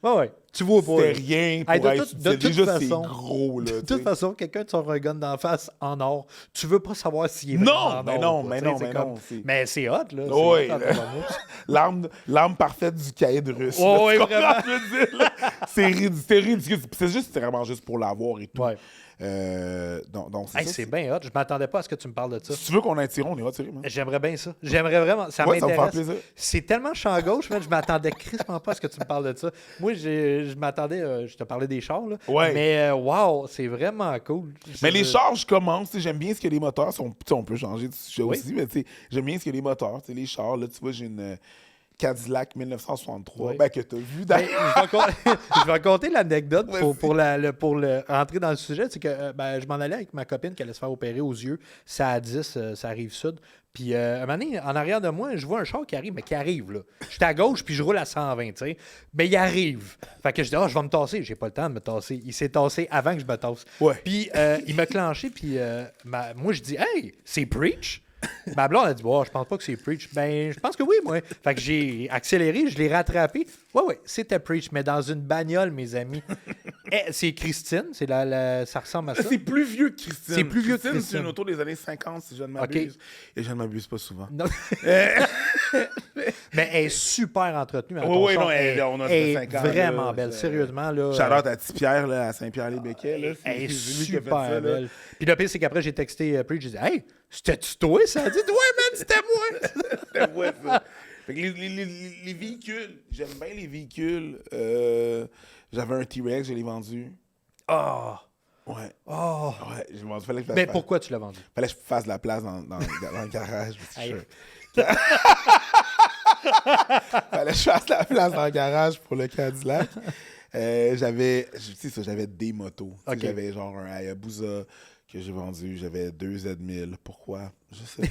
Ouais. Tu vois pas. C'était rien pour être... Déjà, c'est gros, là. De toute façon, quelqu'un te sort un gun d'en face en or. Tu veux pas savoir s'il est vraiment en or. Non. Mais c'est hot, là. Oui. L'arme parfaite du caïd russe. Oui, vraiment. C'est ridicule. C'est vraiment juste pour l'avoir et tout. Ouais. Donc c'est bien hot. Je m'attendais pas à ce que tu me parles de ça. Si tu veux qu'on ait tiré, on ira tirer. J'aimerais bien ça. J'aimerais vraiment. Ça m'intéresse. Ça me fait plaisir. C'est tellement champ gauche, mais je m'attendais crispement pas à ce que tu me parles de ça. Moi, je m'attendais. Je te parlais des chars, là. Ouais. Mais wow, c'est vraiment cool. Mais les chars, je commence. J'aime bien ce que les moteurs sont. On peut changer de sujet aussi, mais j'aime bien ce que les moteurs. Les chars, là, tu vois, j'ai une Cadillac 1963, que tu as vu dans... Je vais raconter l'anecdote pour rentrer dans le sujet. C'est que je m'en allais avec ma copine qui allait se faire opérer aux yeux. C'est à 10, ça arrive sud. Puis, un moment donné, en arrière de moi, je vois un char qui arrive, mais qui arrive, là. Je suis à gauche, puis je roule à 120, tu sais. Mais il arrive. Fait que je dis, je vais me tasser. J'ai pas le temps de me tasser. Il s'est tassé avant que je me tasse. Ouais. Puis, il m'a clenché, puis moi, je dis, hey, c'est Preach. Ma blonde a dit, je pense pas que c'est Preach. Ben, je pense que oui, moi. Fait que j'ai accéléré, je l'ai rattrapé. Ouais, c'était Preach, mais dans une bagnole, mes amis. C'est Christine, ça ressemble à ça. C'est plus vieux que Christine. C'est plus vieux que Christine. C'est une auto des années 50, si je ne m'abuse. Et je ne m'abuse pas souvent. Non. Mais elle est super entretenue. Oui, non, on a 5 ans. Vraiment là, belle, sérieusement. Là, Charlotte à Tipierre, là, à Saint-Pierre-les-Béquets. Elle est super belle. Puis le pire, c'est qu'après, j'ai texté Preach, j'ai dit, hey, c'était-tu toi? Ça a dit, ouais, man, c'était moi. C'était moi, ça. Fait que les véhicules, j'aime bien les véhicules. J'avais un T-Rex, je l'ai vendu. Ah! Ouais. Oh! Ouais, j'ai vendu. Fallait que mais pourquoi tu l'as vendu? Fallait que je fasse de la place dans le garage. Fallait que je fasse la place dans le garage pour le Cadillac. J'avais des motos. Ok. J'avais genre un Hayabusa que j'ai vendu. J'avais 2 Z1000. Pourquoi? Je sais pas.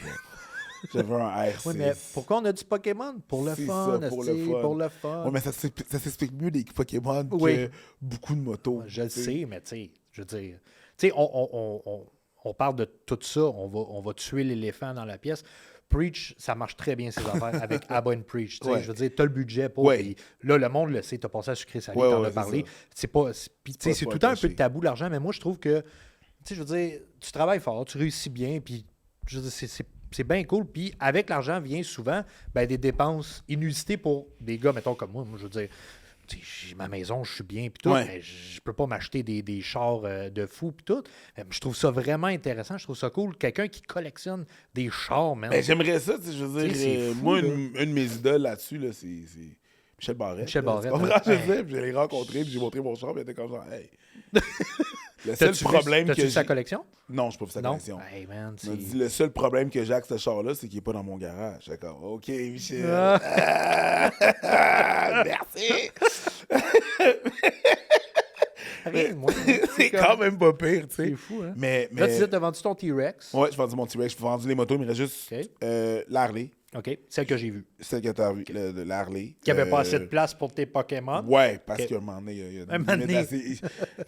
J'avais un R6. Oui, mais pourquoi on a du Pokémon? Pour le C'est fun, ça, pour esti, le fun. pour le fun. Oui, mais ça s'explique mieux des Pokémon Oui. que beaucoup de motos. Je le tu sais. sais, mais tu sais, je veux dire, tu sais, on parle de tout ça, on va tuer l'éléphant dans la pièce. Preach, ça marche très bien, ces affaires, avec Abba and Preach. Tu sais, Ouais. je veux dire, tu as le budget pour. Ouais. Puis là, le monde le sait, tu as passé à sucré salé, Ouais, t'en ouais, as c'est parlé. ça. C'est pas. Puis, tu sais, c'est pas tout le temps un peu caché. de tabou, l'argent, mais moi, je trouve que, tu sais, je veux dire, tu travailles fort, tu réussis bien, puis je veux dire, c'est bien cool. Puis avec l'argent vient souvent ben, des dépenses inusitées pour des gars, mettons, comme moi. Moi, je veux dire, tu sais, j'ai ma maison, je suis bien, puis tout, Ouais. mais je peux pas m'acheter des chars de fou, puis tout. Je trouve ça vraiment intéressant, je trouve ça cool. Quelqu'un qui collectionne des chars, man. Ben, j'aimerais ça, tu sais, je veux Tu sais, c'est dire. fou, Moi, là. une de mes idoles là-dessus, là, c'est Michel Barrette. Michel là. Barrette, Tu comprends, hein. je sais, puis je l'ai rencontré, puis j'ai montré mon char, puis il était comme genre, hey. Le seul T'as-tu problème vu, que t'as-tu vu sa j'ai. collection? Non, je suis pas fait sa Non? collection. Hey, man, Il m'a c'est... dit, le seul problème que j'ai avec ce char-là, c'est qu'il n'est pas dans mon garage. J'étais comme, OK, Michel. Merci. Rien, moi. C'est comme- quand même pas pire, tu sais. C'est fou, hein? Mais, Là, tu disais, t'as vendu ton T-Rex. Ouais, j'ai vendu mon T-Rex, j'ai vendu les motos, il me reste juste OK. l'Harley. OK, celle que j'ai vue. Celle que tu as vue, l'Harley. Qui avait pas assez de place pour tes Pokémon. Ouais, parce OK. qu'à un moment donné, il y a Un moment donné.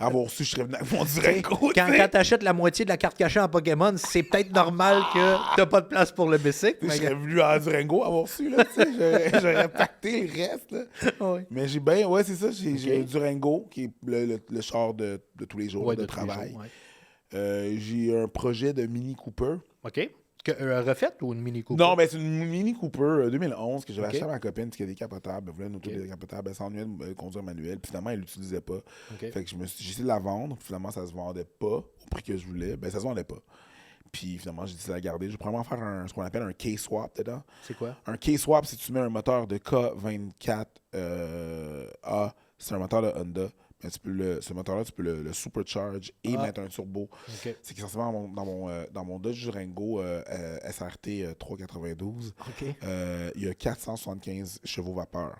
avoir su, je serais venu avec mon Durango. Quand t'achètes la moitié de la carte cachée en Pokémon, c'est peut-être normal que t'as pas de place pour le bicycle. Je mais- serais venu en Durango avoir su, là, tu sais. J'aurais pacté le reste, là. Ouais. Mais j'ai bien, ouais, c'est ça. J'ai OK. un Durango, qui est le char de tous les jours, Ouais, de tous les travail. jours, ouais. J'ai un projet de Mini Cooper. OK. Refaite ou une Mini Cooper? Non, mais c'est une Mini Cooper 2011 que j'avais OK. acheté à ma copine qui est décapotable. Elle voulait une auto OK. décapotable. Elle s'ennuyait de conduire manuel. Puis finalement, elle l'utilisait pas. OK. Fait que j'ai essayé de la vendre. Finalement, ça se vendait pas au prix que je voulais. Ben, ça se vendait pas. Puis finalement, j'ai décidé de la garder. Je vais probablement faire ce qu'on appelle un K-swap dedans. C'est quoi? Un K-swap, si tu mets un moteur de K24A, c'est un moteur de Honda. Mais ce moteur-là, tu peux le supercharge et mettre un turbo. OK. C'est qu'essentiellement, dans mon Dodge Durango SRT 392, OK. il y a 475 chevaux vapeur.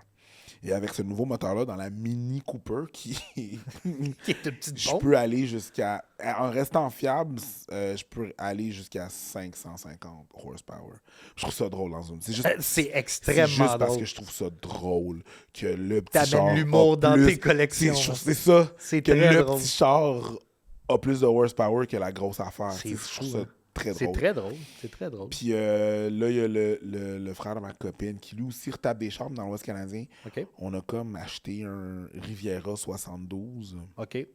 Et avec ce nouveau moteur-là, dans la Mini Cooper, Qui est une petite je bombe. peux aller jusqu'à... En restant fiable, je peux aller jusqu'à 550 horsepower. Je trouve ça drôle dans une... C'est juste, C'est c'est extrêmement juste parce drôle. que je trouve ça drôle que le petit T'amènes char l'humour a dans plus- tes collections. C'est ça. C'est Que très le drôle. petit char a plus de horsepower que la grosse affaire. C'est Je fou, trouve ça hein. très C'est drôle. très drôle. C'est très drôle. Puis là, il y a le frère de ma copine qui lui aussi retape des chars dans l'Ouest canadien. OK. On a comme acheté un Riviera 72. OK.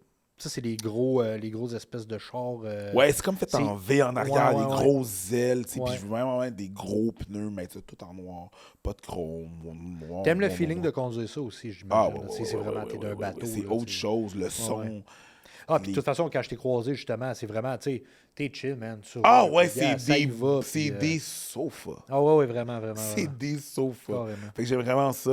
Ça, c'est les gros espèces de chars. Ouais, c'est comme fait en V en arrière, Ouais, des ouais, grosses ailes. Tu sais, Ouais. Puis je veux vraiment mettre des gros pneus, mettre ça tout en noir. Pas de chrome. Noir, T'aimes le noir, feeling noir. de conduire ça aussi, j'imagine. Ah, là. ouais, C'est vraiment, t'es d'un bateau. C'est là, autre tu sais. chose, le son. ouais. Ah, puis de toute façon, quand je t'ai croisé, justement, c'est vraiment, tu sais, t'es chill, man. Ça, Ah là, ouais, puis, gars, ça y va, c'est puis, des sofas. Ah ouais, vraiment, vraiment. C'est vraiment. des sofas. Carrément. Fait que j'aime vraiment ça.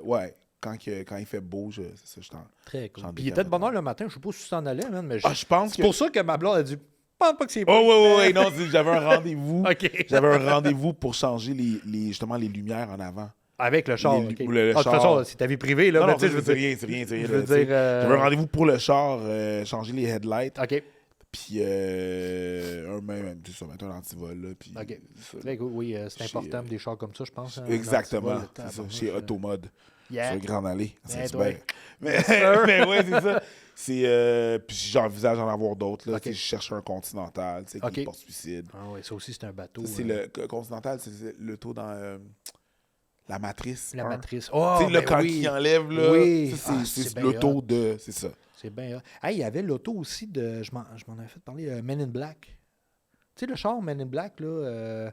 Ouais, quand il fait beau, c'est ça, je t'en. Très cool. J'en Puis il était de bonne heure décapotable. le matin, je sais pas si tu t'en allais, man, mais Ah, je pense c'est que. pour ça que ma blonde a dit, pense pas que c'est Oh, ouais, non, j'avais un rendez-vous. OK. J'avais un rendez-vous pour changer justement les lumières en avant. Avec le char, Les- OK. ou le Ah, de toute char. façon, c'est ta vie privée, là. Non, mais non, tu sais, je veux c'est dire. rien, c'est rien. Je veux dire. J'avais un rendez-vous pour le char, changer les headlights. OK. Puis, c'est ça, mettre un antivol, là. Puis, OK. ça. Très cool. Oui, c'est Chez, important, des chars comme ça, je pense. hein, Exactement, dans le c'est ça, tabarnouche, chez Automode, Yeah. sur Grande Allée, à Yeah, Saint-Hubert. toi. Mais ouais, c'est ça. Puis j'envisage d'en avoir d'autres, là. Ok. Tu sais, je cherche un Continental, tu sais, Ok. qui porte suicide. Ah ouais, ça aussi, c'est un bateau. Ça, c'est le Continental, c'est le taux dans la Matrice. La 1. matrice. Oh, Tu sais, là, ben quand oui. il enlève, là, Oui. ça, Ah, c'est c'est bien l'auto hot. de... C'est ça. C'est bien. Hey, il y avait l'auto aussi de. Je m'en avais fait parler, Men in Black. Tu sais, le char Men in Black, là.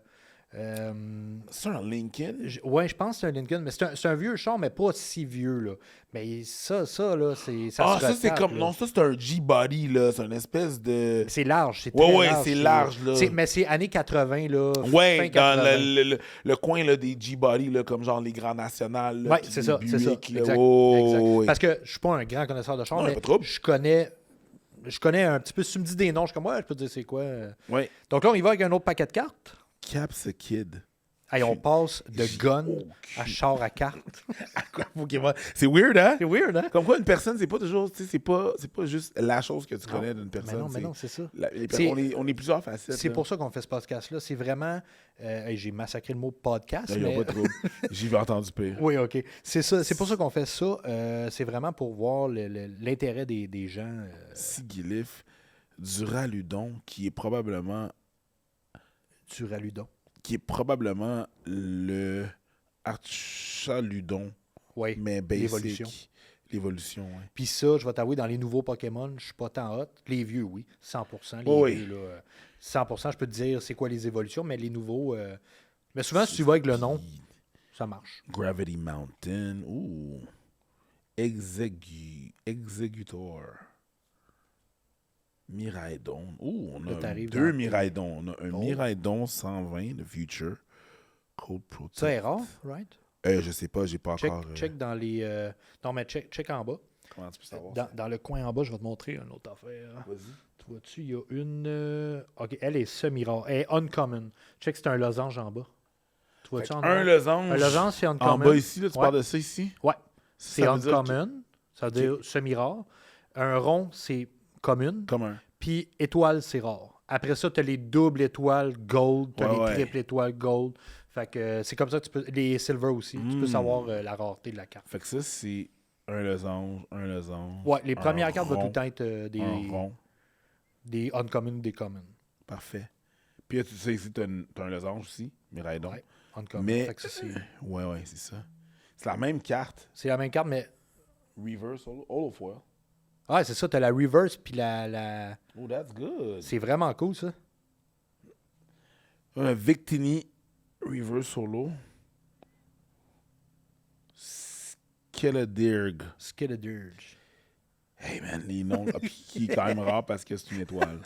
C'est un Lincoln? Ouais, je pense que c'est un Lincoln, mais c'est un vieux char, mais pas si vieux, là. Mais ça là, c'est. Ah, se ça, c'est retape, comme... là. Non, ça, c'est un G-Body, là. C'est une espèce de... C'est large, c'est Ouais, très ouais, large. c'est large, là. Mais c'est années 80, là. Ouais, fin dans 80. le coin là, des G-Body, là, comme genre les Grands Nationales. Là, Ouais, puis c'est les ça, c'est ça. Buick, là. Exact, Oh, exact. ouais. Parce que je suis pas un grand connaisseur de chars, Non, mais pas de trouble. je connais un petit peu. Si tu me dis des noms, je suis comme, ouais, je peux te dire c'est quoi. Ouais. Donc là, on y va avec un autre paquet de cartes. Caps Kid. Hey, on passe de gun à char à carte. C'est weird, hein? C'est weird, hein? Comme quoi, une personne, c'est pas toujours... C'est pas juste la chose que tu connais d'une personne. Mais non, c'est ça. On est plusieurs facettes. C'est pour ça qu'on fait ce podcast-là. C'est vraiment... j'ai massacré le mot podcast, Il n'y a pas trop. J'y ai entendu pire. Oui, OK. C'est ça. C'est pour ça qu'on fait ça. C'est vraiment pour voir l'intérêt des gens. Sigilif Duraludon, qui est probablement... Duraludon. Qui est probablement le Archaludon, mais basic. L'évolution, oui. Puis ça, je vais t'avouer, dans les nouveaux Pokémon, je suis pas tant hot. Les vieux, oui, 100%. Les vieux, là, 100%, je peux te dire c'est quoi les évolutions, mais les nouveaux... Mais souvent, si tu vas avec le nom, ça marche. Gravity Mountain. Ouh. Executor. Miraidon. Ouh, on a deux Miraidon. On a un Miraidon 120 de Future. Code Protect. Ça est rare, right? Je sais pas, j'ai pas encore... Check dans les... Non, mais check en bas. Comment tu peux savoir dans le coin en bas, je vais te montrer une autre affaire. Vas-y. Tu vois-tu, il y a une... OK, elle est semi-rare. Elle est uncommon. Check, c'est un losange en bas. Tu vois-tu en bas? Un losange. Un losange, c'est uncommon. En bas ici, là, tu parles de ça ici? Ouais. C'est uncommon. Ça veut dire semi-rare. Un rond, c'est commune. Commun. Puis étoile, c'est rare. Après ça, tu as les doubles étoiles gold, tu as les triples étoiles gold. Fait que c'est comme ça que tu peux... Les silver aussi. Tu peux savoir la rareté de la carte. Fait que ça, c'est un losange. Ouais, les premières cartes vont tout le temps être des uncommon ou des common. Parfait. Puis là, tu sais ici, tu as un losange aussi, Miraidon. Ouais, uncommon. Mais... Fait que ça, c'est... Ouais, c'est ça. C'est la même carte. C'est la même carte, mais... Reverse, holofoil. Ah, c'est ça, t'as la reverse puis la... Oh, that's good. C'est vraiment cool, ça. Un Victini Reverse Solo. Skeledirge. Hey man, les noms, qui est quand même rare parce que c'est une étoile.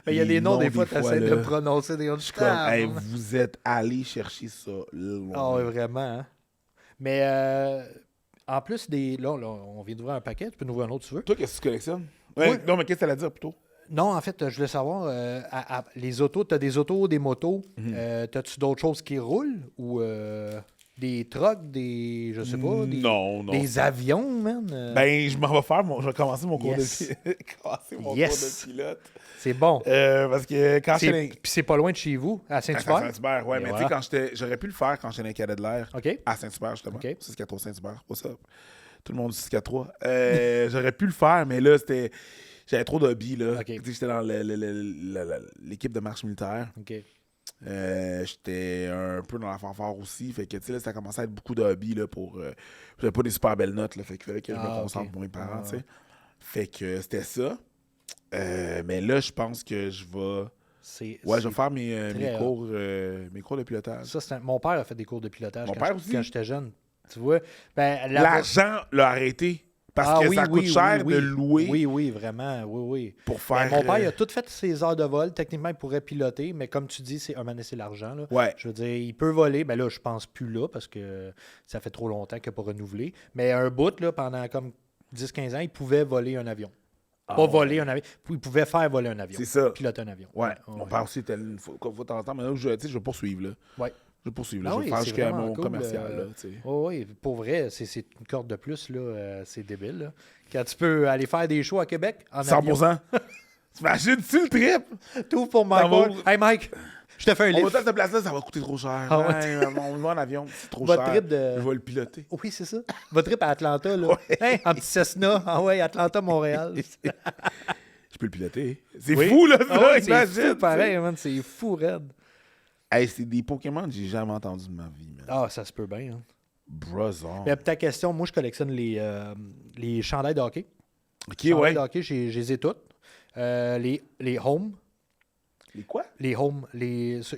Il y a des noms, des fois, tu essaies de prononcer des noms. Hey, vous êtes allé chercher ça loin. Ah oui, vraiment. Hein? Mais en plus des... Là, on vient d'ouvrir un paquet. Tu peux nous ouvrir un autre si tu veux. Toi, qu'est-ce que tu collectionnes? Oui. Non, mais qu'est-ce que tu allais dire plutôt? Non, en fait, je voulais savoir, les autos, tu as des autos, des motos. T'as-tu d'autres choses qui roulent? Ou des trucks, des... Je sais pas. Des avions, man? Ben, je m'en vais faire je vais commencer mon cours de cours de pilote. C'est bon. Parce que quand Puis c'est pas loin de chez vous, à Saint-Hubert? À Saint-Hubert, ouais. Mais tu sais, j'aurais pu le faire quand j'étais dans les cadets de l'air. OK. À Saint-Hubert, justement. OK. 6-4-3 Saint-Hubert, pas ça. Tout le monde dit 6-4-3. J'aurais pu le faire, mais là, j'avais trop d'hobbies, là. Okay. J'étais dans l'équipe de marche militaire. OK. J'étais un peu dans la fanfare aussi. Fait que, tu sais, là, ça commençait à être beaucoup de hobbies, là, pour... j'avais pas des super belles notes, là. Fait qu'il fallait que je me concentre pour mes parents, tu sais. Fait que c'était ça. Mais là, je pense que je vais... je vais faire mes cours de pilotage. Ça, mon père a fait des cours de pilotage quand j'étais jeune. Tu vois? Ben, l'argent l'a arrêté. Parce que ça coûte cher de louer. Oui, vraiment. Oui. Pour faire... mon père, il a tout fait ses heures de vol. Techniquement, il pourrait piloter, mais comme tu dis, c'est l'argent. Là. Ouais. Je veux dire, il peut voler. Ben là, je pense plus là, parce que ça fait trop longtemps qu'il n'a pas renouvelé. Mais un bout, là, pendant comme 10-15 ans, il pouvait voler un avion. Voler un avion. Il pouvait faire voler un avion. C'est ça. Piloter un avion. Ouais. Mon père aussi était une fois de temps en temps. Mais là, je vais poursuivre. Là. Ouais. Je vais poursuivre. Je vais faire jusqu'à mon commercial. Oui, pour vrai, c'est une corde de plus. Là, c'est débile. Là. Quand tu peux aller faire des shows à Québec en 100%. T'imagines-tu le trip? Tout pour Mike. Hey Mike, je te fais un livre. On va cette place-là, ça va coûter trop cher. On va en avion, c'est trop cher. Trip de... Je vais le piloter. Oui, c'est ça. Votre trip à Atlanta, là. En petit Cessna. Ah ouais, Atlanta, Montréal. Je peux le piloter. C'est fou, là. C'est fou, pareil, man. C'est fou, raide. Hey, c'est des Pokémon que j'ai jamais entendu de ma vie, man. Ah, ça se peut bien. Hein. Brother. Mais ta question, moi, je collectionne les chandails de hockey. OK, chandails de hockey, je les ai toutes. Les home. Les quoi? Les home.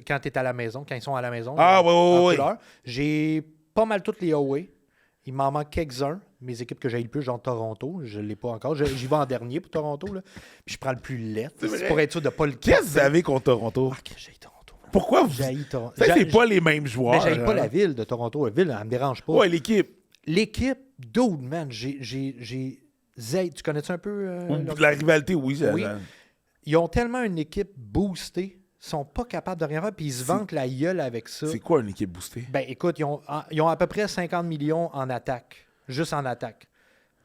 Quand tu es à la maison, quand ils sont à la maison. Ah, oui. J'ai pas mal toutes les away. Il m'en manque quelques-uns. Mes équipes que j'ai le plus, genre Toronto, je ne l'ai pas encore. J'y vais en dernier pour Toronto. Là. Puis je prends le plus laid. C'est pour être sûr de ne pas le casser. Qu'est-ce que vous avez contre Toronto? Ah, que j'ai Toronto. Pourquoi vous... Toronto. C'est pas les mêmes joueurs. Mais j'ai pas la ville de Toronto. La ville, elle me dérange pas. Ouais, l'équipe. L'équipe, dude, man, j'ai Zay. Tu connais-tu un peu... La rivalité, oui. Ils ont tellement une équipe boostée. sont pas capables de rien faire, puis ils se vantent la gueule avec ça. C'est quoi une équipe boostée? Ben écoute, ils ont à peu près 50 millions en attaque, juste en attaque.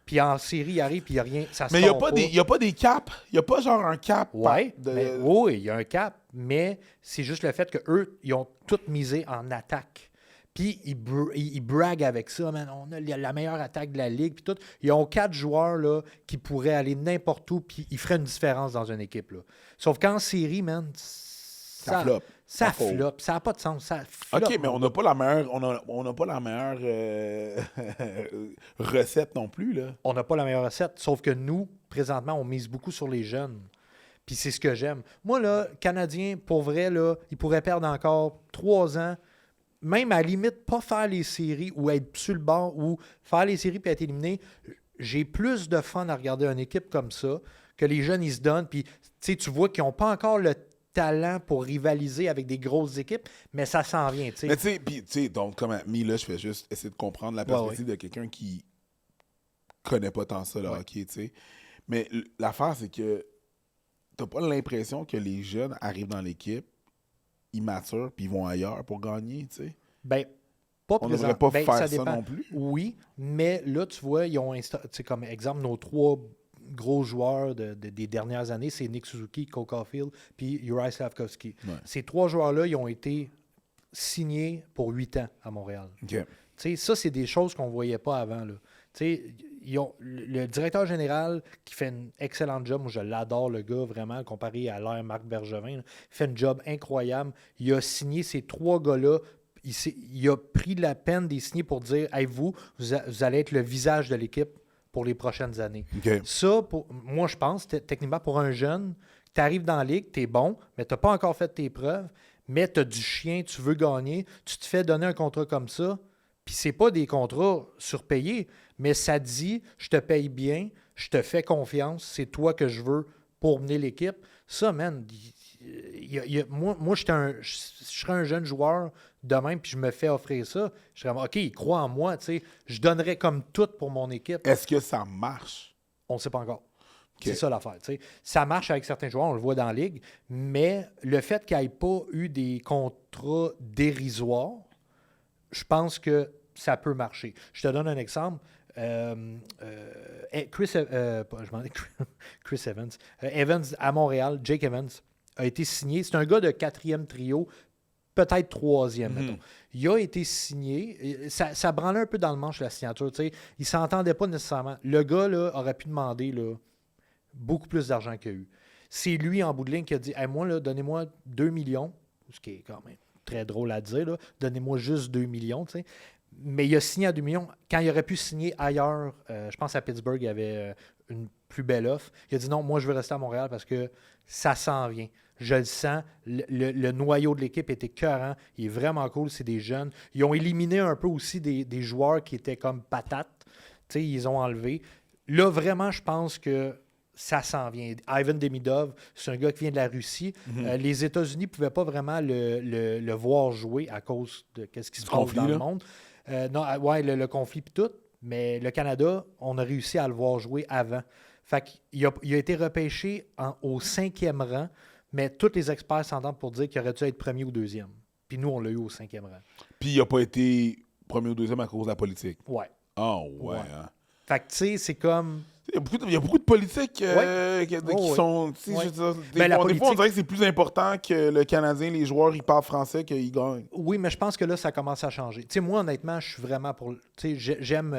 Puis en série, il arrive, puis il n'y a rien. Ça mais il n'y a pas des caps. Il n'y a pas genre un cap. Oui, il y a un cap, mais c'est juste le fait qu'eux, ils ont tout misé en attaque. Puis ils braguent avec ça. Man, on a la meilleure attaque de la ligue. Puis tout. Ils ont 4 joueurs là, qui pourraient aller n'importe où, puis ils feraient une différence dans une équipe. Là. Sauf qu'en série, man, ça floppe. Ça floppe. Ça n'a pas de sens. Ça floppe, OK, mais on n'a pas la meilleure, recette non plus. Là. On n'a pas la meilleure recette. Sauf que nous, présentement, on mise beaucoup sur les jeunes. Puis c'est ce que j'aime. Moi, là, Canadien, pour vrai, là, il pourrait perdre encore 3 ans. Même à la limite, pas faire les séries ou être sur le bord ou faire les séries puis être éliminé. J'ai plus de fun à regarder une équipe comme ça, que les jeunes, ils se donnent. Puis tu vois qu'ils n'ont pas encore le talent pour rivaliser avec des grosses équipes, mais ça s'en vient. T'sais. Mais tu sais, donc, comme ami, là, je fais juste essayer de comprendre la perspective de quelqu'un qui connaît pas tant ça, le hockey, tu sais. Mais l'affaire, c'est que t'as pas l'impression que les jeunes arrivent dans l'équipe, ils maturent, puis ils vont ailleurs pour gagner, tu sais. Ben, pas on ne devrait pas faire ça ça non plus. Oui, mais là, tu vois, ils ont comme exemple, nos 3 gros joueurs des dernières années, c'est Nick Suzuki, Cole Caulfield, puis Juraj Slafkovský. Ouais. Ces 3 joueurs-là, ils ont été signés pour 8 ans à Montréal. Okay. Ça, c'est des choses qu'on ne voyait pas avant. Là. Le directeur général qui fait un excellent job, moi je l'adore le gars vraiment, comparé à l'ère Marc Bergevin, là, il fait un job incroyable. Il a signé ces 3 gars-là. Il a pris la peine de les signer pour dire hey, vous allez être le visage de l'équipe pour les prochaines années. Okay. Ça, moi, je pense, techniquement, pour un jeune, tu arrives dans la ligue, tu es bon, mais tu n'as pas encore fait tes preuves, mais tu as du chien, tu veux gagner, tu te fais donner un contrat comme ça, puis c'est pas des contrats surpayés, mais ça dit, je te paye bien, je te fais confiance, c'est toi que je veux pour mener l'équipe. Ça, man, moi, je serais un jeune joueur de même, puis je me fais offrir ça. Je serais OK, il croit en moi, tu sais. Je donnerais comme tout pour mon équipe. Est-ce que ça marche? On ne sait pas encore. Okay. C'est ça l'affaire. Tu sais. Ça marche avec certains joueurs, on le voit dans la ligue, mais le fait qu'il n'y ait pas eu des contrats dérisoires, je pense que ça peut marcher. Je te donne un exemple. Chris Evans. Evans à Montréal, Jake Evans, a été signé. C'est un gars de 4e trio, peut-être 3e, mettons. Il a été signé. Ça branlait un peu dans le manche, la signature. T'sais. Il ne s'entendait pas nécessairement. Le gars là, aurait pu demander là, beaucoup plus d'argent qu'il a eu. C'est lui, en bout de ligne, qui a dit hey, moi, là, donnez-moi 2 millions, ce qui est quand même très drôle à dire. Là. Donnez-moi juste 2 millions. T'sais. Mais il a signé à 2 millions. Quand il aurait pu signer ailleurs, je pense à Pittsburgh, il y avait une plus belle offre. Il a dit non, moi, je veux rester à Montréal parce que ça s'en vient. Je le sens. Le noyau de l'équipe est écœurant. Il est vraiment cool. C'est des jeunes. Ils ont éliminé un peu aussi des joueurs qui étaient comme patates. T'sais, ils les ont enlevés. Là, vraiment, je pense que ça s'en vient. Ivan Demidov, c'est un gars qui vient de la Russie. Les États-Unis ne pouvaient pas vraiment le voir jouer à cause de ce qui se passe dans le monde. Le conflit et tout. Mais le Canada, on a réussi à le voir jouer avant. Fait qu'il a été repêché au 5e rang, mais tous les experts s'entendent pour dire qu'il aurait dû être premier ou 2e. Puis nous, on l'a eu au 5e rang. Puis il n'a pas été premier ou 2e à cause de la politique. Ouais. Oh, ouais. Hein. Fait que, tu sais, c'est comme... Il y a beaucoup de politiques qui sont... Des fois, on dirait que c'est plus important que le Canadien, les joueurs, ils parlent français qu'ils gagnent. Oui, mais je pense que là, ça commence à changer. Tu sais, moi, honnêtement, je suis vraiment pour... Tu sais, j'aime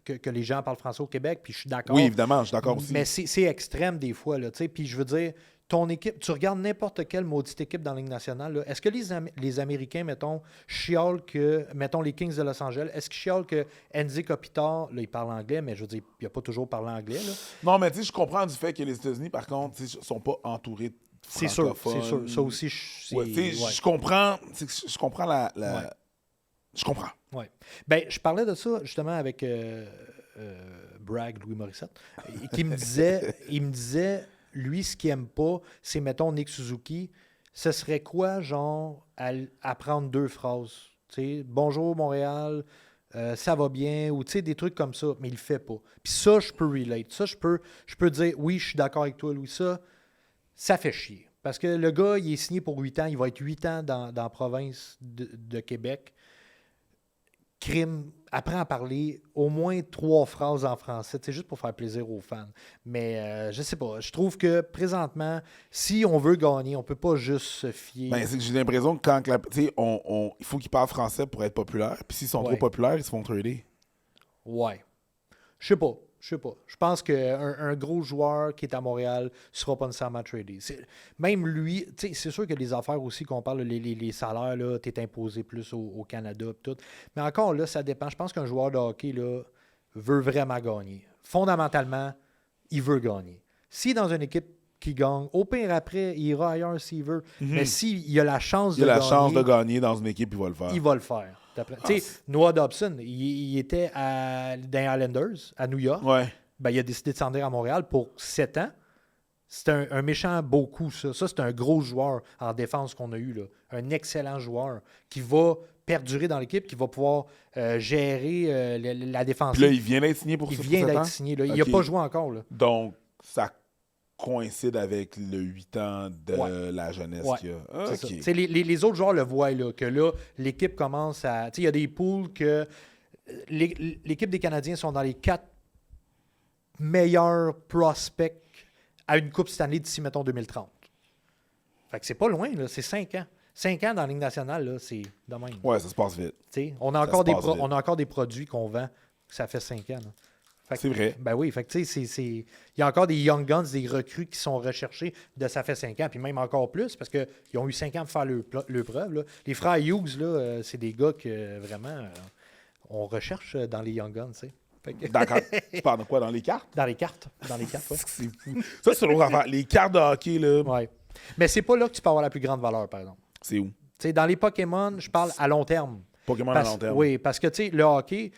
que les gens parlent français au Québec, puis je suis d'accord. Oui, évidemment, je suis d'accord aussi. Mais c'est extrême des fois, là, tu sais. Puis je veux dire, ton équipe, tu regardes n'importe quelle maudite équipe dans la Ligue nationale, là, est-ce que les Américains, mettons, chiolent que, mettons, les Kings de Los Angeles, est-ce qu'ils chiolent que Andy Kopitar, là, il parle anglais, mais je veux dire, il n'a pas toujours parlé anglais, là. Non, mais tu sais, je comprends du fait que les États-Unis, par contre, ne sont pas entourés de francophones. C'est sûr. Ça aussi, je comprends. Je comprends Je comprends. Oui. Ben, je parlais de ça, justement, avec Bragg, Louis Morissette, qui me disait... Lui, ce qu'il n'aime pas, c'est, mettons, Nick Suzuki. Ce serait quoi, genre, apprendre 2 phrases? T'sais, bonjour, Montréal, ça va bien, ou des trucs comme ça, mais il le fait pas. Puis ça, je peux relate. Ça, je peux dire, oui, je suis d'accord avec toi, Louis. Ça fait chier. Parce que le gars, il est signé pour 8 ans. Il va être 8 ans dans la province de Québec. Crime, apprends à parler au moins 3 phrases en français. C'est juste pour faire plaisir aux fans. Mais je sais pas. Je trouve que présentement, si on veut gagner, on peut pas juste se fier. Ben, c'est que j'ai l'impression que quand il faut qu'ils parlent français pour être populaires. Puis s'ils sont trop populaires, ils se font trader. Ouais. Je sais pas. Je pense qu'un gros joueur qui est à Montréal ne sera pas nécessairement tradé. Même lui, c'est sûr que les affaires aussi qu'on parle, les salaires, tu es imposé plus au Canada et tout. Mais encore là, ça dépend. Je pense qu'un joueur de hockey là, veut vraiment gagner. Fondamentalement, il veut gagner. S'il est dans une équipe qui gagne, au pire après, il ira ailleurs s'il veut. Mais s'il a la chance de gagner... Il a la chance de gagner dans une équipe, il va le faire. Il va le faire. Noah Dobson, il était dans les Islanders, à New York. Ouais. Ben, il a décidé de s'en aller à Montréal pour 7 ans. C'est un méchant beau coup, ça. Ça, c'est un gros joueur en défense qu'on a eu, là. Un excellent joueur qui va perdurer dans l'équipe, qui va pouvoir gérer la défense. Puis là, il vient d'être signé pour ça. Il vient d'être signé. Là. Il n'a pas joué encore. Là. Donc, ça coïncide avec le 8 ans de la jeunesse qu'il a. Okay. Les autres joueurs le voient, là, que là, l'équipe commence à... Il y a des poules que... L'équipe des Canadiens sont dans les 4 meilleurs prospects à une Coupe Stanley d'ici, mettons, 2030. Fait que c'est pas loin, là, c'est 5 ans. 5 ans dans la Ligue nationale, là, c'est de même. Ouais, ça se passe vite. On a encore des produits qu'on vend, ça fait 5 ans. Là. C'est vrai. Ben oui, fait que il y a encore des Young Guns, des recrues qui sont recherchés de ça fait 5 ans, puis même encore plus, parce qu'ils ont eu 5 ans pour faire leur preuve. Là. Les frères Hughes, là, c'est des gars que vraiment on recherche dans les Young Guns. D'accord. Tu parles de quoi, dans les cartes? Dans les cartes, ouais. C'est fou. Ça, c'est l'autre affaire. Les cartes de hockey, là. Ouais. Mais c'est pas là que tu peux avoir la plus grande valeur, par exemple. C'est où? Dans les Pokémon, je parle à long terme. Pokémon à long terme. Oui, parce que le hockey,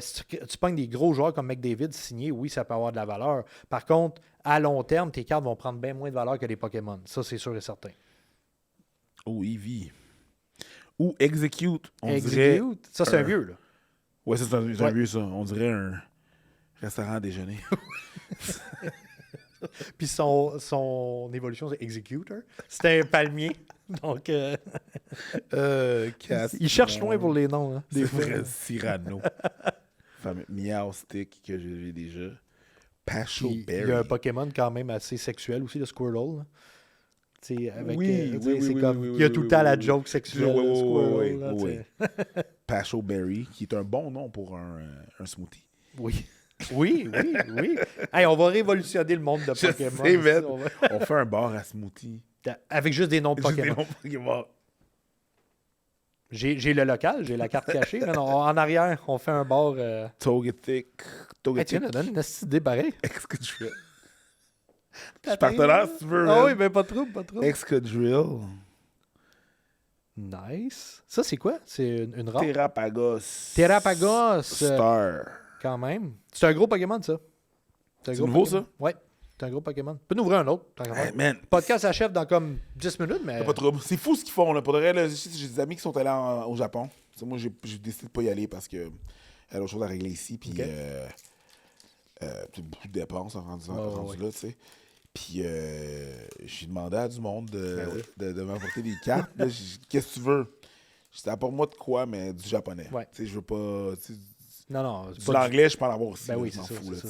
si tu pognes des gros joueurs comme McDavid signé, oui, ça peut avoir de la valeur. Par contre, à long terme, tes cartes vont prendre bien moins de valeur que les Pokémon. Ça, c'est sûr et certain. Oh, Eevee. Ou Execute. Dirait ça, c'est un vieux, là. Oui, c'est un vieux, ça. On dirait un restaurant à déjeuner. Puis son évolution, c'est Executor. C'était un palmier. Donc, il cherche loin pour les noms. Hein, des vrais Cyrano. Fameux Meow Stick que j'ai vu déjà. Pacho Berry. Il y a un Pokémon quand même assez sexuel aussi, le Squirtle. Avec, il y a tout le temps la joke sexuelle. Oui. Pacho Berry, qui est un bon nom pour un smoothie. Oui. Hey, on va révolutionner le monde de Pokémon. On fait un bar à smoothie. Avec juste des noms de Pokémon. J'ai le local, j'ai la carte cachée. En arrière, on fait un bar. Togetic. Hey, tu viens de donner une idée pareille. Excadrill. Je suis partenaire si tu veux. Ah oui, mais pas trop. Excadrill. Nice. Ça, c'est quoi? C'est une rare? Terrapagos. Star. Quand même. C'est un gros Pokémon, ça. C'est nouveau, ça? Ouais. C'est un gros Pokémon. Tu peux nous ouvrir un autre. Man. Le podcast s'achève dans comme 10 minutes, mais... Pas trop. C'est fou ce qu'ils font. Là. Pour de vrai, j'ai des amis qui sont allés au Japon. T'sais, moi, j'ai décidé de pas y aller parce que y a d'autres choses à régler ici. Puis beaucoup de dépenses en rendu là, tu sais. Puis j'ai demandé à du monde de m'apporter des cartes. Qu'est-ce que tu veux? J'étais pour moi de quoi, mais du japonais. Ouais. Tu sais, je veux pas... Non. Du l'anglais, je peux en avoir aussi. Ben oui, je m'en c'est fous. ça.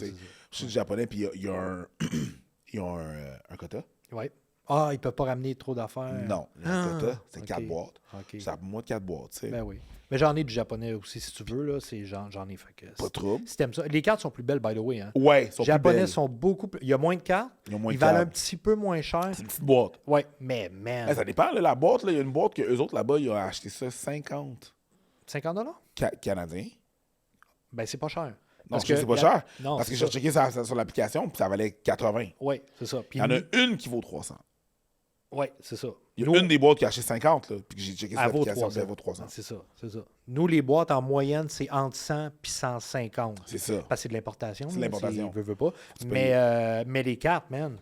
Je suis du japonais, puis il y a un quota. Oui. Ah, ils ne peuvent pas ramener trop d'affaires. Non, un quota, c'est 4 boîtes. Okay. C'est pour moi de 4 boîtes, tu sais. Ben oui. Mais j'en ai du japonais aussi, si tu veux. Là, j'en ai. Fait que, pas trop. Si t'aimes ça. Les cartes sont plus belles, by the way. Hein. Ouais, les japonais sont beaucoup plus... Il y a moins de cartes. Ils valent un petit peu moins cher. C'est une petite boîte. Oui, mais man... Ça dépend, là, la boîte. Il y a une boîte qu'eux autres, là-bas, ils ont acheté ça 50. 50 Canadiens. Ben, c'est pas cher. Non, parce que c'est pas cher. Non, parce que j'ai checké sur l'application, puis ça valait 80. Oui, c'est ça. Il y en a une qui vaut 300. Oui, c'est ça. Il y a une des boîtes qui a acheté 50, là, puis que j'ai checké sur l'application, elle vaut 300. C'est ça. Nous, les boîtes, en moyenne, c'est entre 100 et 150. C'est ça. Parce que c'est de l'importation. C'est de l'importation. Veut pas. Mais les cartes, man,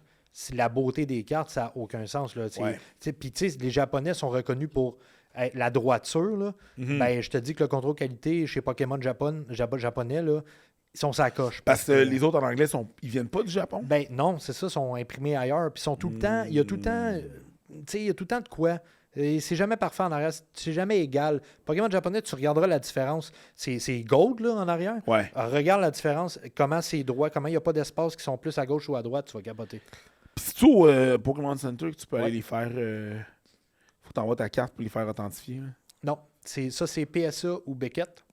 la beauté des cartes, ça n'a aucun sens. Puis, tu sais, les Japonais sont reconnus pour la droiture. Là. Ben, je te dis que le contrôle qualité chez Pokémon japonais, là, ils sont sa coche. Parce que les autres en anglais, ils viennent pas du Japon? Ben non, c'est ça, ils sont imprimés ailleurs. Puis ils sont tout le temps, il y a tout le temps il y a tout le temps de quoi. Et c'est jamais parfait en arrière, c'est jamais égal. Pokémon japonais, tu regarderas la différence. C'est gold là, en arrière. Ouais. Alors, regarde la différence, comment c'est droit, comment il n'y a pas d'espace qui sont plus à gauche ou à droite, tu vas capoter. Puis c'est tout Pokémon Center que tu peux aller les faire. Faut t'envoyer ta carte pour les faire authentifier. Hein. Non, c'est PSA ou Beckett.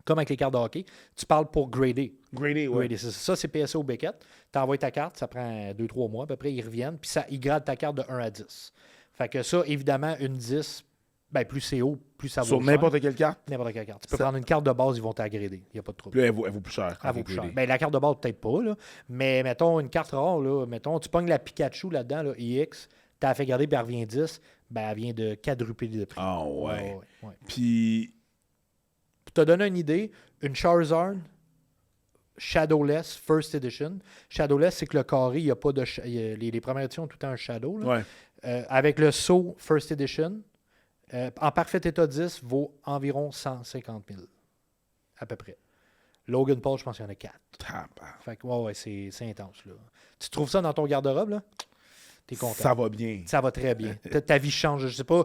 Comme avec les cartes de hockey. Tu parles pour grader. Grader, ouais. Grader, ça, c'est PSA ou Beckett. Tu envoies ta carte, ça prend 2-3 mois. À peu près, ils reviennent. Puis ils gradent ta carte de 1 à 10. Fait que ça, évidemment, une 10, ben plus c'est haut, plus ça vaut Sur cher. n'importe quelle carte? N'importe quelle carte. Tu peux prendre une carte de base, ils vont t'agréder. Il n'y a pas de trouble. Puis là, elle vaut plus cher. Elle vaut plus cher. Ben, la carte de base, peut-être pas. Là. Mais mettons une carte rare, là, mettons, tu pognes la Pikachu là-dedans, là, EX, tu as fait garder, puis elle revient 10, ben, elle vient de quadrupler de prix. Ah ouais. Ouais. Puis... Pour te donner une idée, une Charizard Shadowless First Edition. Shadowless, c'est que le carré, il n'y a pas de... les premières éditions ont tout le temps un Shadow. Là. Ouais. Avec le saut First Edition, en parfait état 10, vaut environ 150 000. À peu près. Logan Paul, je pense qu'il y en a 4. Fait que, ouais, c'est intense. Là. Tu trouves ça dans ton garde-robe, là? T'es content. Ça va bien. Ça va très bien. Ta vie change. Je sais pas...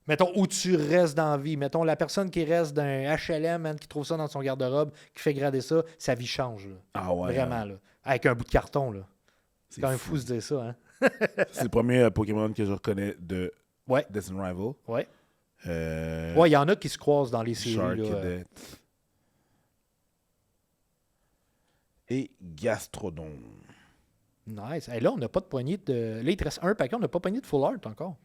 Mettons, où tu restes dans la vie. Mettons, la personne qui reste d'un HLM, man, qui trouve ça dans son garde-robe, qui fait grader ça, sa vie change. Là. Ah ouais. Vraiment, là. Avec un bout de carton, là. C'est quand même fou de se dire ça, hein? C'est le premier Pokémon que je reconnais de Destin Rival. Ouais. Ouais, il y en a qui se croisent dans les séries. Shark là, Cadet. Et Gastrodon. Nice. Et là, on n'a pas de poignée de... Là, il te reste un paquet, on n'a pas poignée de full art encore.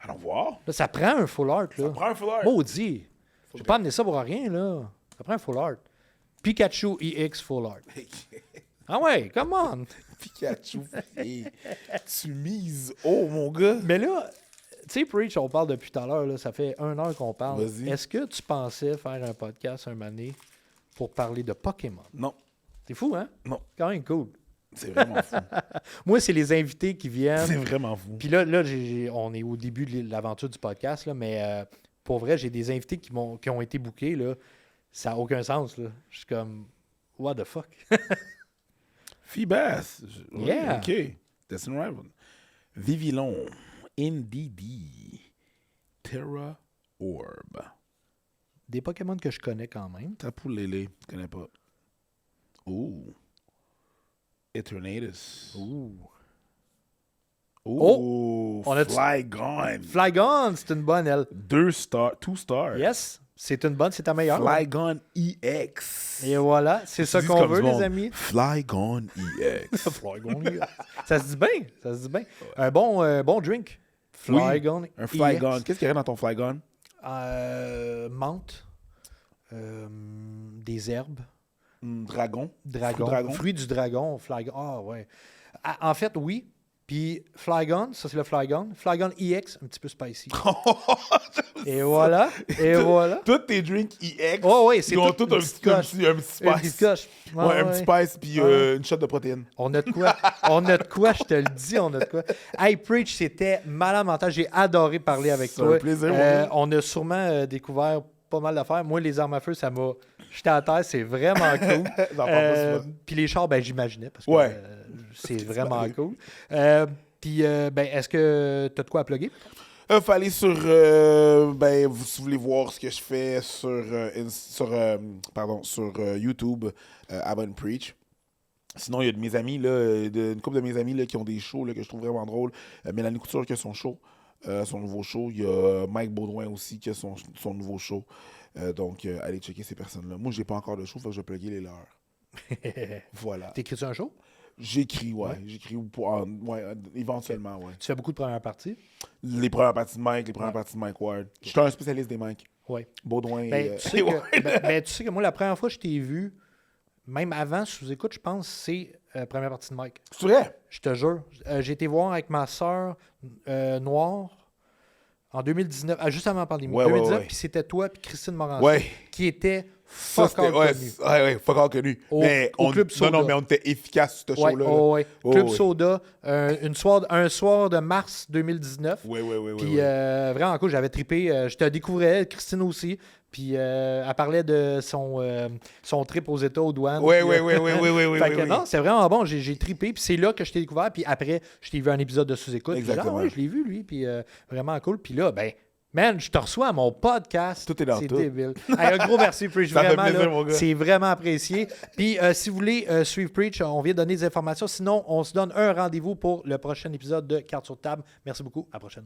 Allons voir. Là, ça prend un full art, là. Ça prend un full art. Maudit. Je vais pas amener ça pour rien, là. Ça prend un full art. Pikachu EX full art. Ah ouais, come on. Pikachu. Tu mises. Oh, mon gars. Mais là, tu sais, Preach, on parle depuis tout à l'heure, là, ça fait 1 heure qu'on parle. Vas-y. Est-ce que tu pensais faire un podcast un moment donné pour parler de Pokémon? Non. C'est fou, hein? Non. Quand même cool. C'est vraiment fou. Moi, c'est les invités qui viennent. C'est vraiment fou. Puis là on est au début de l'aventure du podcast, là, mais pour vrai, j'ai des invités qui ont été bookés. Là. Ça n'a aucun sens. Là. Je suis comme, what the fuck? Feebas. Yeah. OK. Destin Rival. Vivillon. NDD. Terra Orb. Des Pokémon que je connais quand même. Tapu Lele. Je connais pas. Ouh. Eternatus. Ouh. Oh! On a Flygon. Flygon, c'est une bonne, elle. 2 stars. Yes, c'est une bonne, c'est ta meilleure. Flygon EX. Et voilà, c'est ça Dis qu'on comme veut, du les monde. amis. Flygon EX. Flygon. Ça se dit bien, ça se dit bien. Un bon drink. Flygon. Un Flygon. EX. Qu'est-ce qu'il y a dans ton Flygon? Menthe. Des herbes. Dragon. Fruit du dragon. Flygon. Ah, ouais. En fait, oui. Puis Flygon, ça c'est le Flygon. Flygon EX, un petit peu spicy. Et voilà. Et voilà. Tous tes drinks EX, Oh, oui, c'est ils ont tout tous un petit spice. Une petite coche. Ouais, un petit spice puis une shot de protéines. On a de quoi. On a de quoi, je te le dis, on a de quoi. Hey, Preach, c'était malade mental. J'ai adoré parler avec C'est toi. un plaisir, moi. On a sûrement découvert pas mal d'affaires. Moi, les armes à feu, ça m'a jeté à terre. C'est vraiment cool. J'en parle pas souvent. Puis les chars, ben j'imaginais parce que Ouais. c'est vraiment cool. Puis, est-ce que tu as de quoi à plugger? Faut aller sur... si vous voulez voir ce que je fais sur YouTube, Abon Preach. Sinon, il y a de mes amis, là, une couple de mes amis là, qui ont des shows là, que je trouve vraiment drôles. Mélanie Couture qui a son show, son nouveau show. Il y a Mike Baudouin aussi qui a son nouveau show. Donc, allez checker ces personnes-là. Moi, j'ai pas encore de show, faut que je vais plugger les leurs. Voilà. T'écris-tu un show? J'écris, ouais. J'écris éventuellement, ouais. Tu fais beaucoup de premières parties? Les premières parties de Mike, les premières parties de Mike Ward. Je suis un spécialiste des Mike. Oui. Baudouin. Tu sais que moi, la première fois que je t'ai vu, même avant sous-écoute, je pense que c'est première partie de Mike. C'est vrai? Je te jure. J'ai été voir avec ma sœur Noire en 2019, juste avant la pandémie. 2019, puis c'était toi puis Christine Morancy qui était fuck all connu. Ouais, fuck all connu. Mais au Club Soda. Non, mais on était efficace sur ce show-là. Club Soda, un soir de mars 2019. Oui. Puis vraiment cool, j'avais trippé. Je te découvrais, Christine aussi. Puis elle parlait de son trip aux États, aux douanes. Oui. Non, c'est vraiment bon. J'ai trippé. Puis c'est là que je t'ai découvert. Puis après, je t'ai vu un épisode de Sous-Écoute. Exactement. Je l'ai vu, lui. Puis vraiment cool. Puis là, man, je te reçois à mon podcast. Tout est dans c'est tout. Débile. Hey, un gros merci, Preach. Ça vraiment, fait plaisir, là, mon gars. c'est vraiment apprécié. Puis si vous voulez suivre Preach, on vient de donner des informations. Sinon, on se donne un rendez-vous pour le prochain épisode de Cartes sur table. Merci beaucoup. À la prochaine.